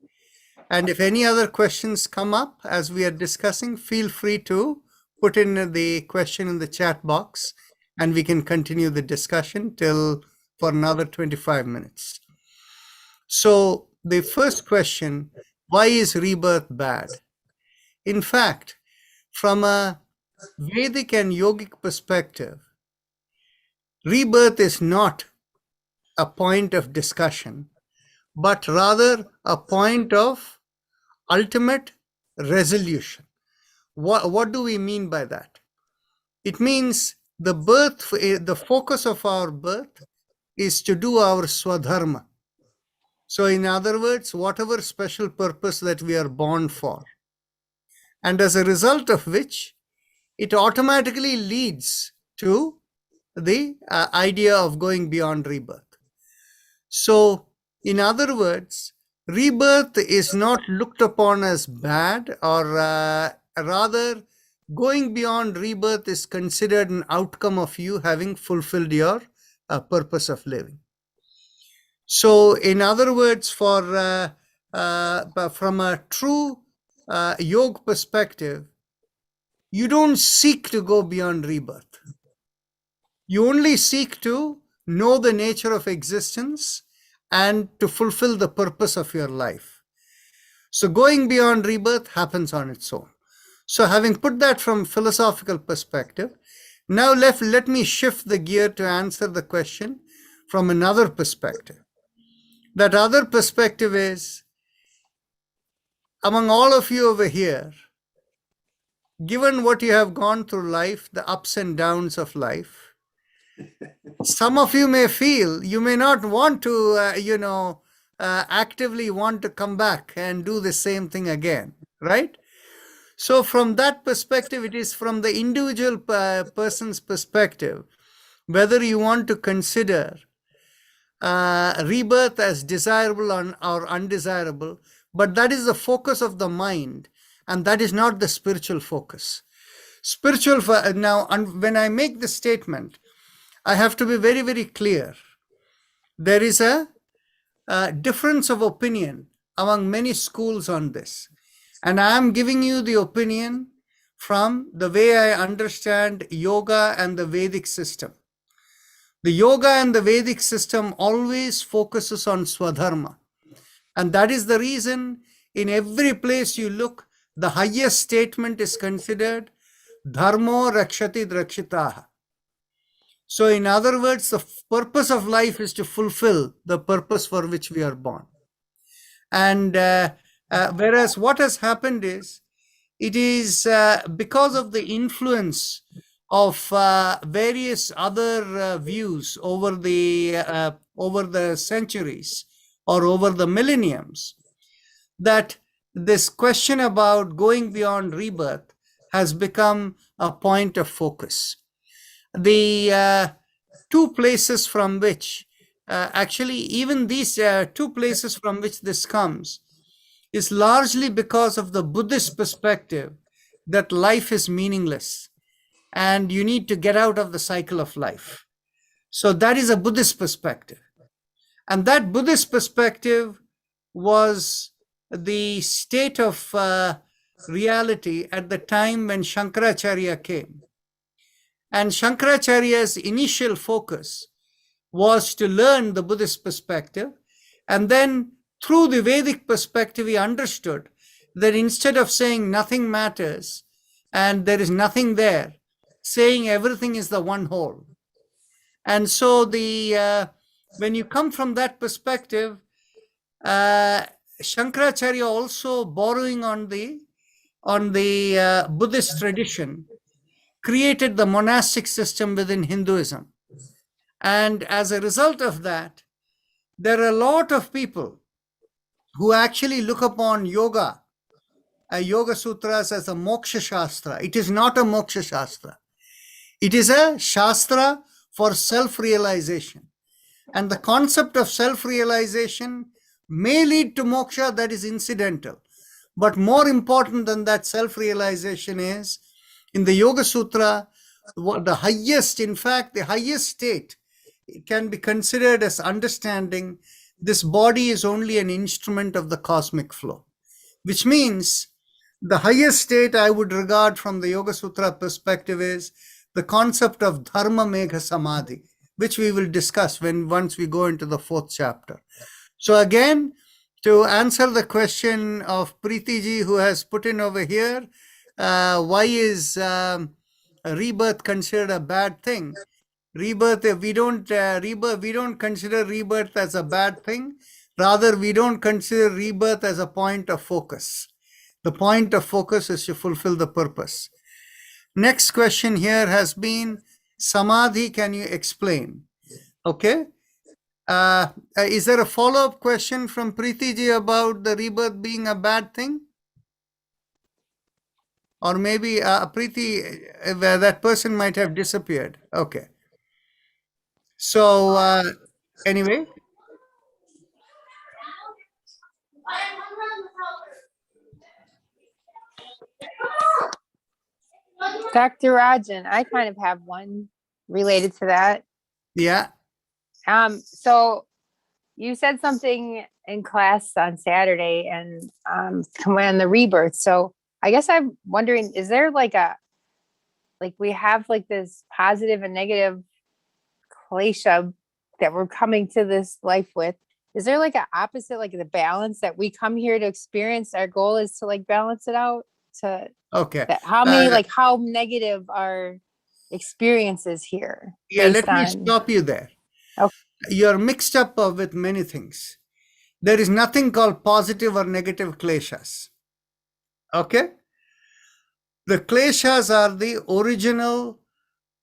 B: And if any other questions come up as we are discussing, feel free to put in the question in the chat box, and we can continue the discussion for another 25 minutes. So the first question, why is rebirth bad? In fact, from a Vedic and yogic perspective, rebirth is not a point of discussion, but rather a point of ultimate resolution. What do we mean by that? It means the focus of our birth is to do our swadharma. So in other words, whatever special purpose that we are born for. And as a result of which, it automatically leads to the idea of going beyond rebirth. So in other words, rebirth is not looked upon as bad, or rather going beyond rebirth is considered an outcome of you having fulfilled your purpose of living. So in other words, from a true yoga perspective, you don't seek to go beyond rebirth. You only seek to know the nature of existence and to fulfill the purpose of your life. So going beyond rebirth happens on its own. So having put that from philosophical perspective, now let me shift the gear to answer the question from another perspective. That other perspective is, among all of you over here, given what you have gone through life, the ups and downs of life, some of you may feel you may not want to, actively want to come back and do the same thing again, right? So from that perspective, it is from the individual person's perspective, whether you want to consider rebirth as desirable or undesirable, but that is the focus of the mind, and that is not the spiritual focus. Spiritual, now, when I make this statement, I have to be very, very clear. There is a difference of opinion among many schools on this. And I am giving you the opinion from the way I understand yoga and the Vedic system. The yoga and the Vedic system always focuses on Swadharma. And that is the reason in every place you look, the highest statement is considered Dharmo Rakshati Drakshitaha. So in other words, the purpose of life is to fulfill the purpose for which we are born. And whereas what has happened is, it is because of the influence of various other views over the centuries or over the millenniums, that this question about going beyond rebirth has become a point of focus. The two places from which, actually even these two places from which this comes, is largely because of the Buddhist perspective that life is meaningless and you need to get out of the cycle of life. So that is a Buddhist perspective. And that Buddhist perspective was the state of reality at the time when Shankaracharya came. And Shankaracharya's initial focus was to learn the Buddhist perspective, and then through the Vedic perspective, he understood that instead of saying nothing matters and there is nothing there, saying everything is the one whole. And so when you come from that perspective, Shankaracharya also, borrowing on the Buddhist tradition, created the monastic system within Hinduism. And as a result of that, there are a lot of people who actually look upon yoga, Yoga Sutras, as a moksha shastra. It is not a moksha shastra. It is a shastra for self-realization. And the concept of self-realization may lead to moksha, that is incidental. But more important than that self-realization is, in the Yoga Sutra, the highest, in fact, the highest state can be considered as understanding this body is only an instrument of the cosmic flow, which means the highest state I would regard from the Yoga Sutra perspective is the concept of Dharma Megha Samadhi, which we will discuss once we go into the 4th chapter. So again, to answer the question of Preeti ji, who has put in over here, why is rebirth considered a bad thing? Rebirth, we don't consider rebirth as a bad thing. Rather, we don't consider rebirth as a point of focus. The point of focus is to fulfill the purpose. Next question here has been, Samadhi, can you explain? Okay. Is there a follow-up question from Preeti ji about the rebirth being a bad thing? Or maybe Preeti, that person might have disappeared. Okay. So anyway.
D: Dr. Rajan, I kind of have one related to that.
B: Yeah.
D: So you said something in class on Saturday and on the rebirth. So I guess I'm wondering, is there we have this positive and negative klesha that we're coming to this life with? Is there an opposite, the balance that we come here to experience? Our goal is to balance it out.
B: Okay.
D: How many how negative are experiences here?
B: Yeah, let me stop you there.
D: Okay.
B: You're mixed up with many things. There is nothing called positive or negative kleshas. Okay? The kleshas are the original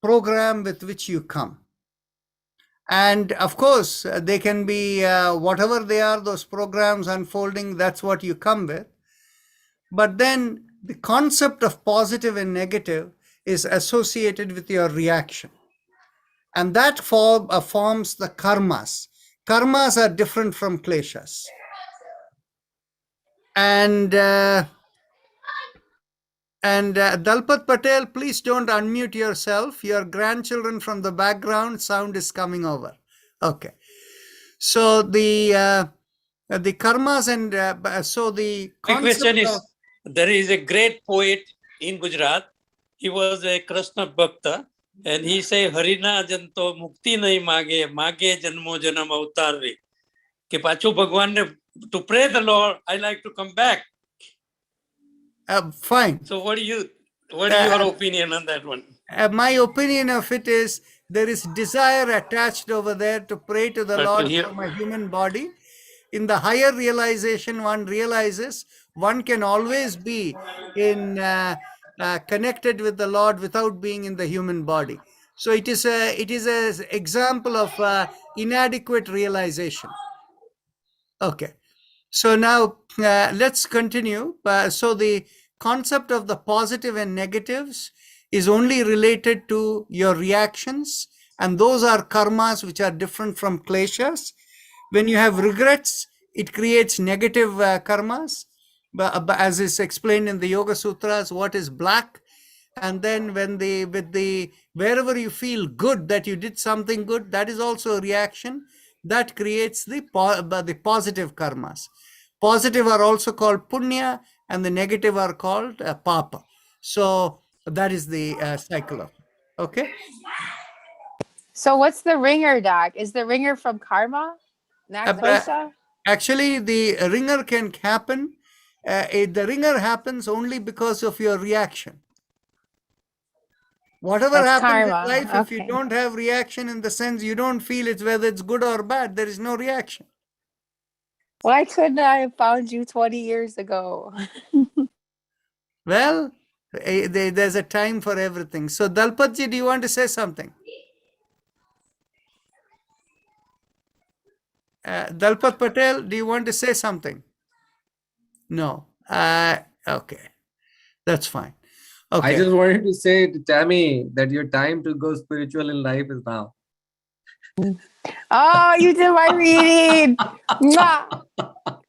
B: program with which you come. And of course, they can be whatever they are, those programs unfolding, that's what you come with. But then the concept of positive and negative is associated with your reaction. And that forms the karmas. Karmas are different from kleshas. And Dalpat Patel, please don't unmute yourself. Your grandchildren from the background sound is coming over. Okay. So the karmas and so the
E: My question is,
B: of,
E: there is a great poet in Gujarat. He was a Krishna Bhakta, and he say, Harina janto mukti nahi mage, mage janmo janam avatar re. Ke pachu Bhagwan ne, to pray the Lord, I like to come back.
B: fine.
E: So what is your opinion on that one?
B: My opinion of it is there is desire attached over there to pray to the
E: But
B: Lord
E: here-
B: from a human body. In the higher realization, one realizes one can always be in connected with the Lord without being in the human body. So it is an example of inadequate realization. Okay. So now let's continue. So the concept of the positive and negatives is only related to your reactions, and those are karmas which are different from kleshas. When you have regrets, it creates negative karmas. But as is explained in the Yoga Sutras, what is black? And then when wherever you feel good that you did something good, that is also a reaction that creates the positive karmas. Positive are also called punya, and the negative are called papa. So that is the cycle of it. Okay.
D: So what's the ringer, Doc? Is the ringer from karma, not klesha?
B: Actually, the ringer can happen. The ringer happens only because of your reaction. Whatever
D: That's
B: happens
D: karma.
B: in life, if you
D: Okay.
B: don't have reaction in the sense you don't feel it, whether it's good or bad, there is no reaction.
D: Why couldn't I have found you 20 years ago?
B: Well, there's a time for everything. So, Dalpatji, do you want to say something? Dalpat Patel, do you want to say something? No. Okay. That's fine. Okay.
A: I just wanted to say to Tammy that your time to go spiritual in life is now.
D: Oh, you did my reading. Mwah.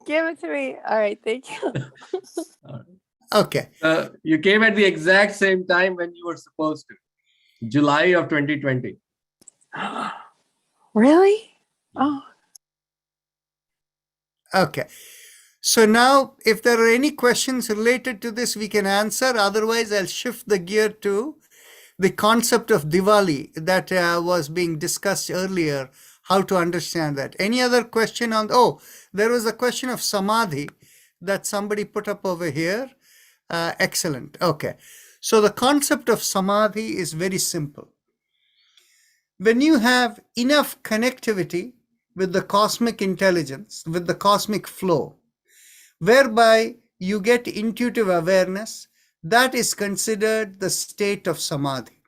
D: Give it to me. All right. Thank you.
B: Okay.
A: You came at the exact same time when you were supposed to. July of 2020.
D: Really? Oh.
B: Okay. So now, if there are any questions related to this, we can answer. Otherwise, I'll shift the gear to the concept of Diwali that was being discussed earlier, how to understand that. Any other question on, there was a question of Samadhi that somebody put up over here. Excellent. Okay. So the concept of Samadhi is very simple. When you have enough connectivity with the cosmic intelligence, with the cosmic flow, whereby you get intuitive awareness, that is considered the state of Samadhi.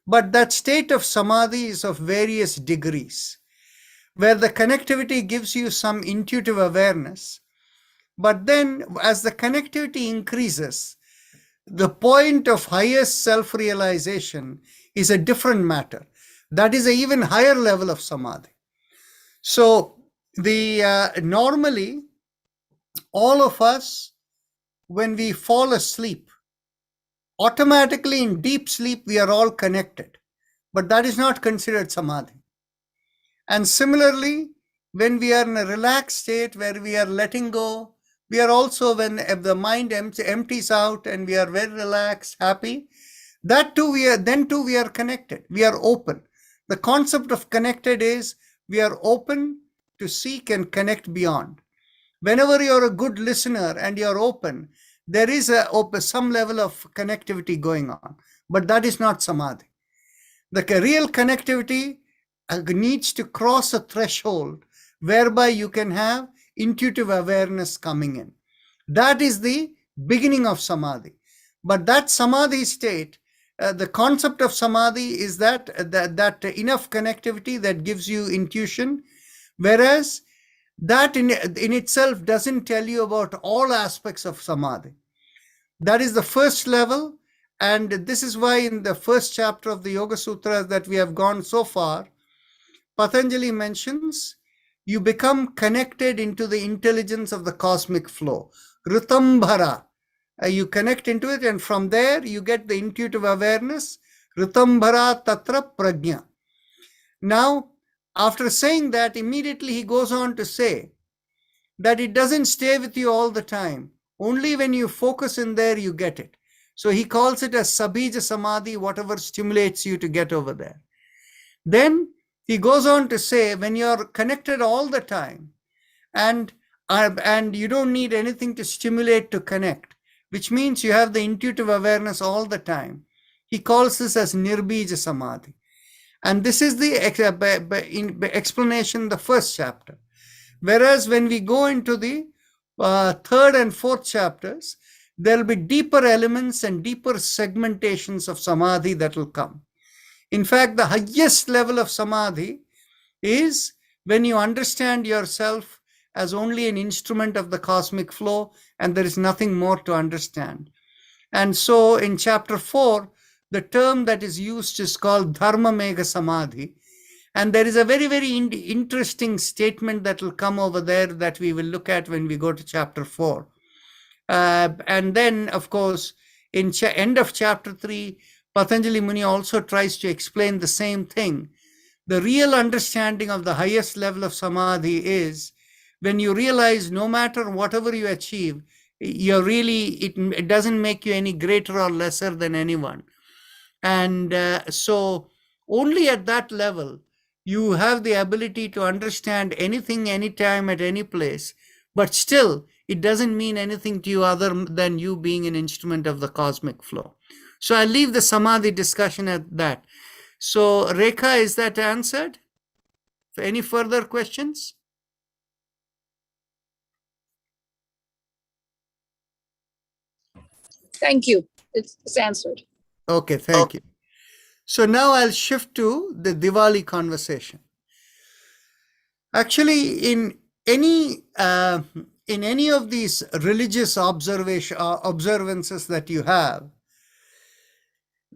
B: But that state of Samadhi is of various degrees, where the connectivity gives you some intuitive awareness. But then as the connectivity increases, the point of highest self-realization is a different matter. That is an even higher level of Samadhi. So normally, all of us, when we fall asleep, automatically in deep sleep, we are all connected. But that is not considered Samadhi. And similarly, when we are in a relaxed state where we are letting go, we are also, when the mind empties out and we are very relaxed, happy, that too we are connected. We are open. The concept of connected is we are open to seek and connect beyond. Whenever you're a good listener and you're open, there is some level of connectivity going on, but that is not Samadhi. The real connectivity needs to cross a threshold whereby you can have intuitive awareness coming in. That is the beginning of Samadhi. But that Samadhi state the concept of samadhi is that enough connectivity that gives you intuition, whereas that in itself doesn't tell you about all aspects of samadhi. That is the first level, and this is why in the first chapter of the Yoga Sutras that we have gone so far, Patanjali mentions you become connected into the intelligence of the cosmic flow. Ritambhara. You connect into it, and from there you get the intuitive awareness. Ritambhara tatra prajna. Now, after saying that, immediately he goes on to say that it doesn't stay with you all the time. Only when you focus in there, you get it. So he calls it a sabija samadhi, whatever stimulates you to get over there. Then he goes on to say, when you're connected all the time, and you don't need anything to stimulate to connect, which means you have the intuitive awareness all the time, he calls this as nirbija samadhi. And this is the explanation in the first chapter. Whereas when we go into the third and fourth chapters, there will be deeper elements and deeper segmentations of samadhi that will come. In fact, the highest level of samadhi is when you understand yourself as only an instrument of the cosmic flow, and there is nothing more to understand. And so in chapter 4, the term that is used is called Dharma Mega Samadhi. And there is a very, very interesting statement that will come over there that we will look at when we go to chapter 4. And then, of course, in end of chapter 3, Patanjali Muni also tries to explain the same thing. The real understanding of the highest level of samadhi is when you realize no matter whatever you achieve, you're really, it doesn't make you any greater or lesser than anyone. And so only at that level, you have the ability to understand anything, anytime, at any place, but still it doesn't mean anything to you other than you being an instrument of the cosmic flow. So I'll leave the samadhi discussion at that. So Rekha, is that answered? Any further questions?
F: Thank you. It's answered.
B: Okay, thank you. So now I'll shift to the Diwali conversation. Actually, in any of these religious observances that you have,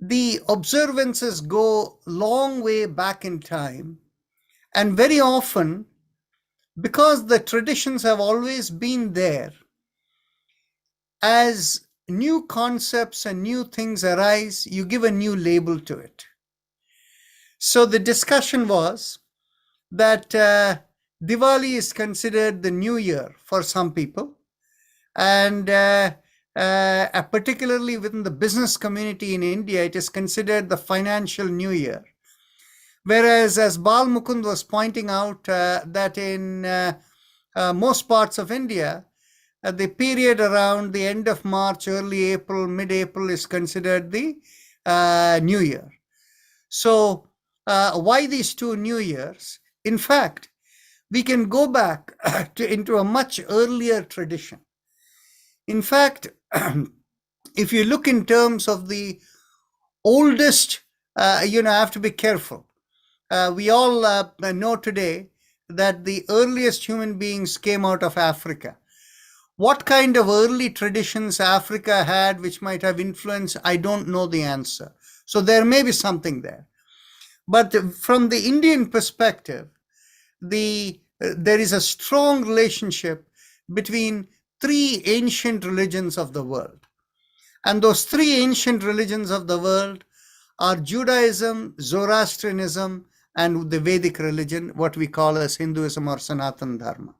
B: the observances go long way back in time, and very often, because the traditions have always been there, as new concepts and new things arise, you give a new label to it. So the discussion was that Diwali is considered the new year for some people, and particularly within the business community in India, it is considered the financial new year. Whereas, as Bal Mukund was pointing out, that in most parts of India, the period around the end of March, early April, mid-April is considered the new year. So why these two new years? In fact, we can go back into a much earlier tradition. In fact, if you look in terms of the oldest, I have to be careful. We all know today that the earliest human beings came out of Africa. What kind of early traditions Africa had which might have influenced, I don't know the answer. So there may be something there. But from the Indian perspective, there is a strong relationship between three ancient religions of the world. And those three ancient religions of the world are Judaism, Zoroastrianism, and the Vedic religion, what we call as Hinduism or Sanatana Dharma.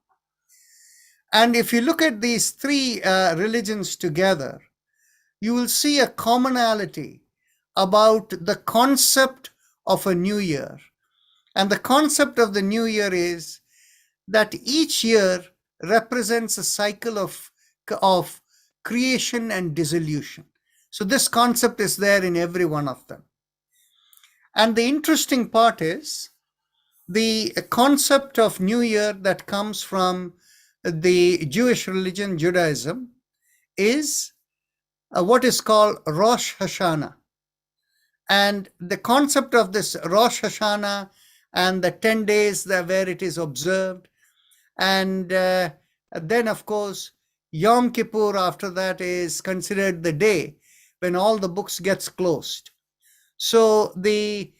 B: And if you look at these three religions together, you will see a commonality about the concept of a new year. And the concept of the new year is that each year represents a cycle of creation and dissolution. So this concept is there in every one of them. And the interesting part is the concept of New Year that comes from the Jewish religion, Judaism, is what is called Rosh Hashanah. And the concept of this Rosh Hashanah and the 10 days where it is observed, and then of course Yom Kippur after that is considered the day when all the books gets closed. So the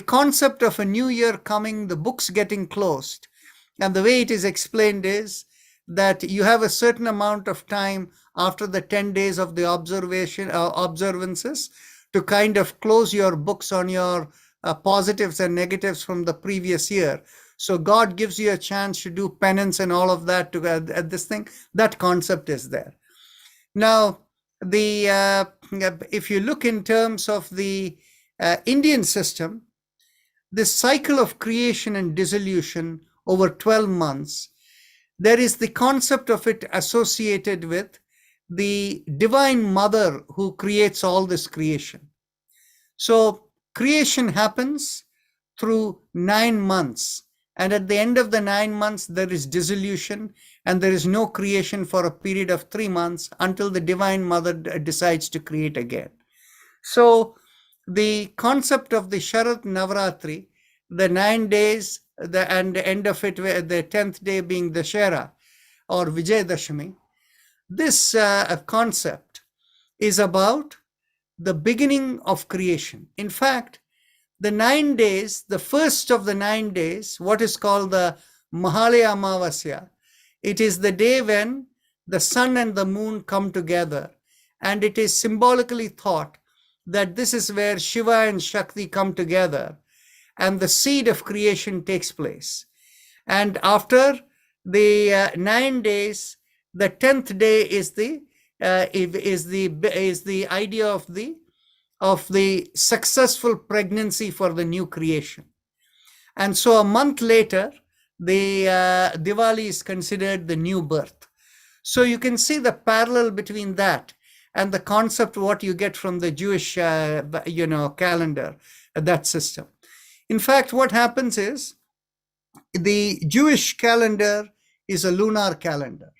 B: concept of a new year coming, the books getting closed, and the way it is explained is that you have a certain amount of time after the 10 days of the observances to kind of close your books on your positives and negatives from the previous year. So God gives you a chance to do penance and all of that to this thing. That concept is there. Now, if you look in terms of the Indian system, this cycle of creation and dissolution over 12 months, there is the concept of it associated with the Divine Mother who creates all this creation. So creation happens through 9 months. And at the end of the 9 months, there is dissolution and there is no creation for a period of 3 months until the Divine Mother decides to create again. So the concept of the Sharat Navaratri, the 9 days, and the end of it, the 10th day being Dashera or Vijayadashami, this concept is about the beginning of creation. In fact, the 9 days, the first of the 9 days, what is called the Mahalaya Amavasya, it is the day when the sun and the moon come together, and it is symbolically thought that this is where Shiva and Shakti come together and the seed of creation takes place. And after the 9 days, the 10th day is the idea of the successful pregnancy for the new creation. And so a month later, the Diwali is considered the new birth. So you can see the parallel between that and the concept what you get from the Jewish calendar, that system. In fact, what happens is the Jewish calendar is a lunar calendar.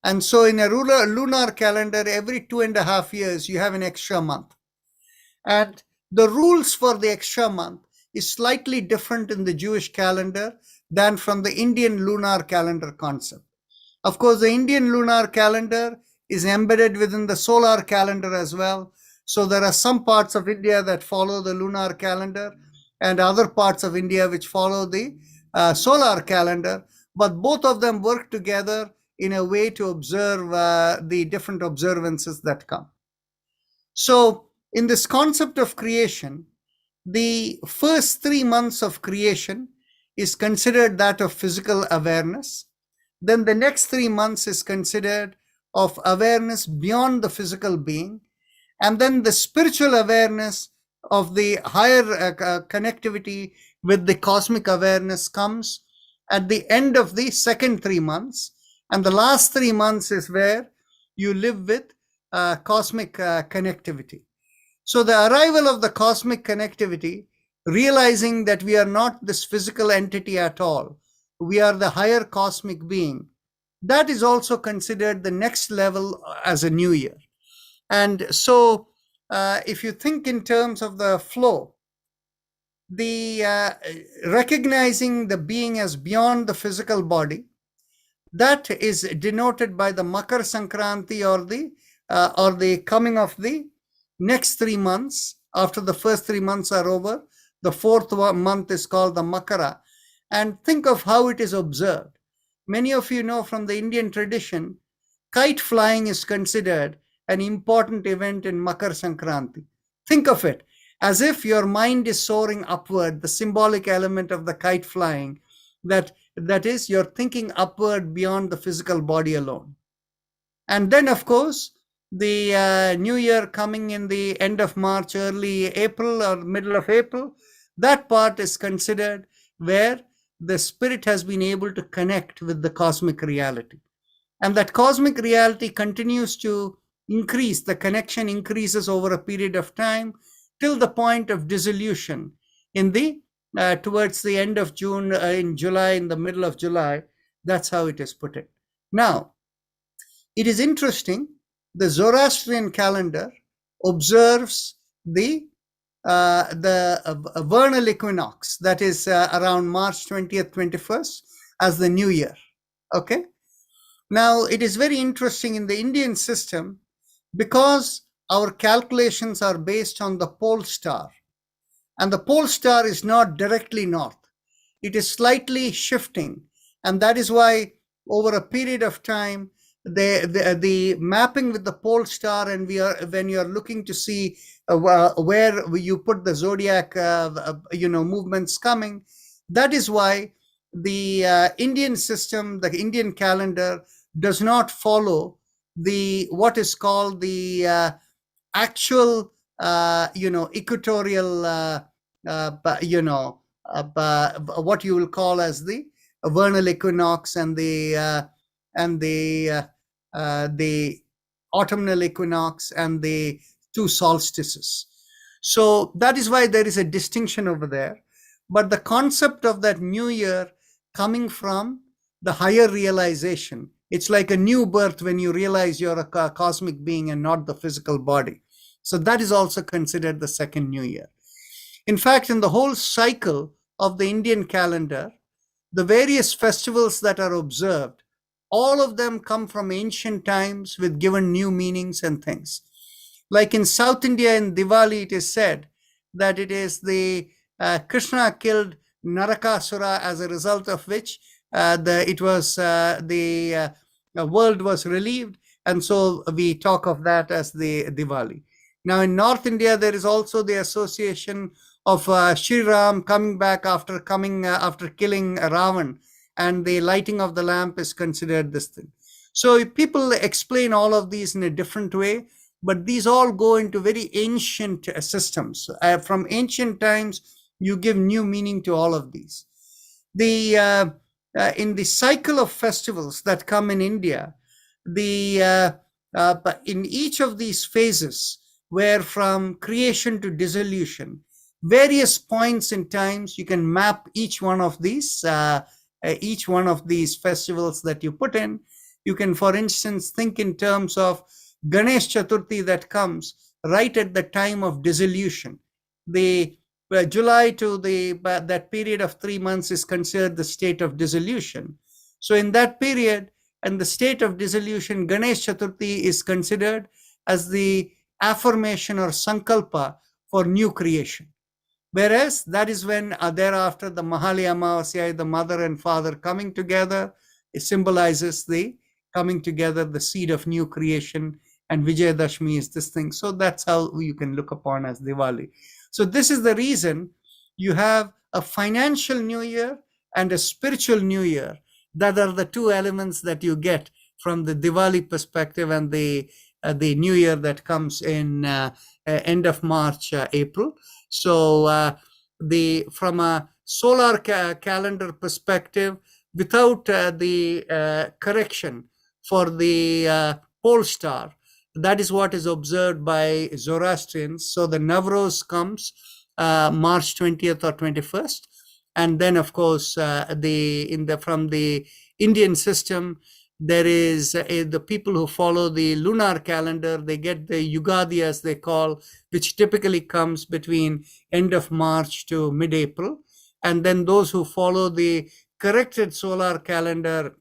B: And so in a lunar calendar, every 2.5 years, you have an extra month. And the rules for the extra month is slightly different in the Jewish calendar than from the Indian lunar calendar concept. Of course, the Indian lunar calendar is embedded within the solar calendar as well. So there are some parts of India that follow the lunar calendar and other parts of India which follow the solar calendar, but both of them work together in a way to observe the different observances that come. So in this concept of creation, the first 3 months of creation is considered that of physical awareness. Then the next 3 months is considered of awareness beyond the physical being. And then the spiritual awareness of the higher connectivity with the cosmic awareness comes at the end of the second 3 months. And the last 3 months is where you live with cosmic connectivity. So the arrival of the cosmic connectivity, realizing that we are not this physical entity at all, we are the higher cosmic being, that is also considered the next level as a new year. And so if you think in terms of the flow, the recognizing the being as beyond the physical body, that is denoted by the Makar Sankranti or the coming of the next 3 months. After the first 3 months are over, the fourth month is called the Makara. And think of how it is observed. Many of you know from the Indian tradition, kite flying is considered an important event in Makar Sankranti. Think of it as if your mind is soaring upward, the symbolic element of the kite flying, that is, you're thinking upward beyond the physical body alone. And then, of course, the new year coming in the end of March, early April or middle of April, that part is considered where the spirit has been able to connect with the cosmic reality. And that cosmic reality continues to increase, the connection increases over a period of time till the point of dissolution in the towards the end of June, in July, in the middle of July. That's how it is put it. Now, it is interesting, the Zoroastrian calendar observes the vernal equinox, that is around March 20th, 21st, as the new year. Okay. Now, it is very interesting in the Indian system, because our calculations are based on the pole star, and the pole star is not directly north. It is slightly shifting, and that is why over a period of time, the mapping with the pole star, and when you are looking to see where you put the zodiac movements coming, that is why the Indian system, the Indian calendar, does not follow what is called the actual equatorial what you will call as the vernal equinox and the autumnal equinox and the two solstices. So that is why there is a distinction over there. But the concept of that new year coming from the higher realization, it's like a new birth when you realize you're a cosmic being and not the physical body. So that is also considered the second new year. In fact, in the whole cycle of the Indian calendar, the various festivals that are observed, all of them come from ancient times with given new meanings and things. Like in South India, in Diwali, it is said that it is the Krishna killed Narakasura, as a result of which the world was relieved, and so we talk of that as the Diwali. Now in North India, there is also the association of Shri Ram coming back after killing Ravan, and the lighting of the lamp is considered this thing. So people explain all of these in a different way, but these all go into very ancient systems. From ancient times, you give new meaning to all of these. In the cycle of festivals that come in India, in each of these phases, where from creation to dissolution, various points in times, you can map each one of these festivals that you put in. You can, for instance, think in terms of Ganesh Chaturthi that comes right at the time of dissolution. The July to that period of 3 months is considered the state of dissolution. So in that period and the state of dissolution, Ganesh Chaturthi is considered as the affirmation or sankalpa for new creation. Whereas that is when thereafter the Mahali Amavasya, the mother and father coming together, it symbolizes the coming together, the seed of new creation, and Vijayadashmi is this thing. So that's how you can look upon as Diwali. So this is the reason you have a financial new year and a spiritual new year. That are the two elements that you get from the Diwali perspective and the new year that comes in end of March, April. So from a solar calendar perspective, without the correction for the pole star, that is what is observed by Zoroastrians. So the Navroz comes March 20th or 21st. And then, of course, from the Indian system, there is the people who follow the lunar calendar. They get the Yugadi, as they call, which typically comes between end of March to mid-April. And then those who follow the corrected solar calendar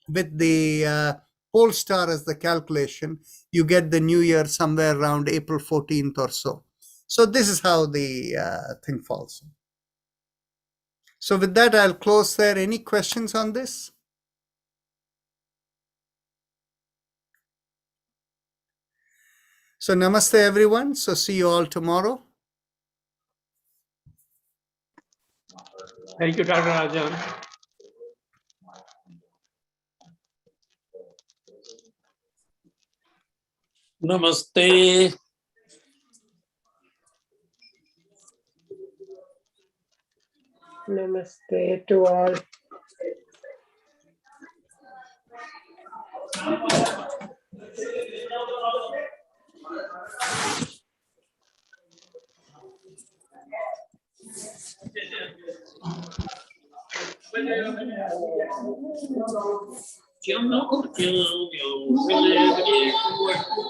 B: with the pole star as the calculation, you get the new year somewhere around April 14th or so. So this is how the thing falls. So with that, I'll close there. Any questions on this? So namaste, everyone. So see you all tomorrow.
E: Thank you, Dr. Rajan. Namaste.
G: Namaste to all.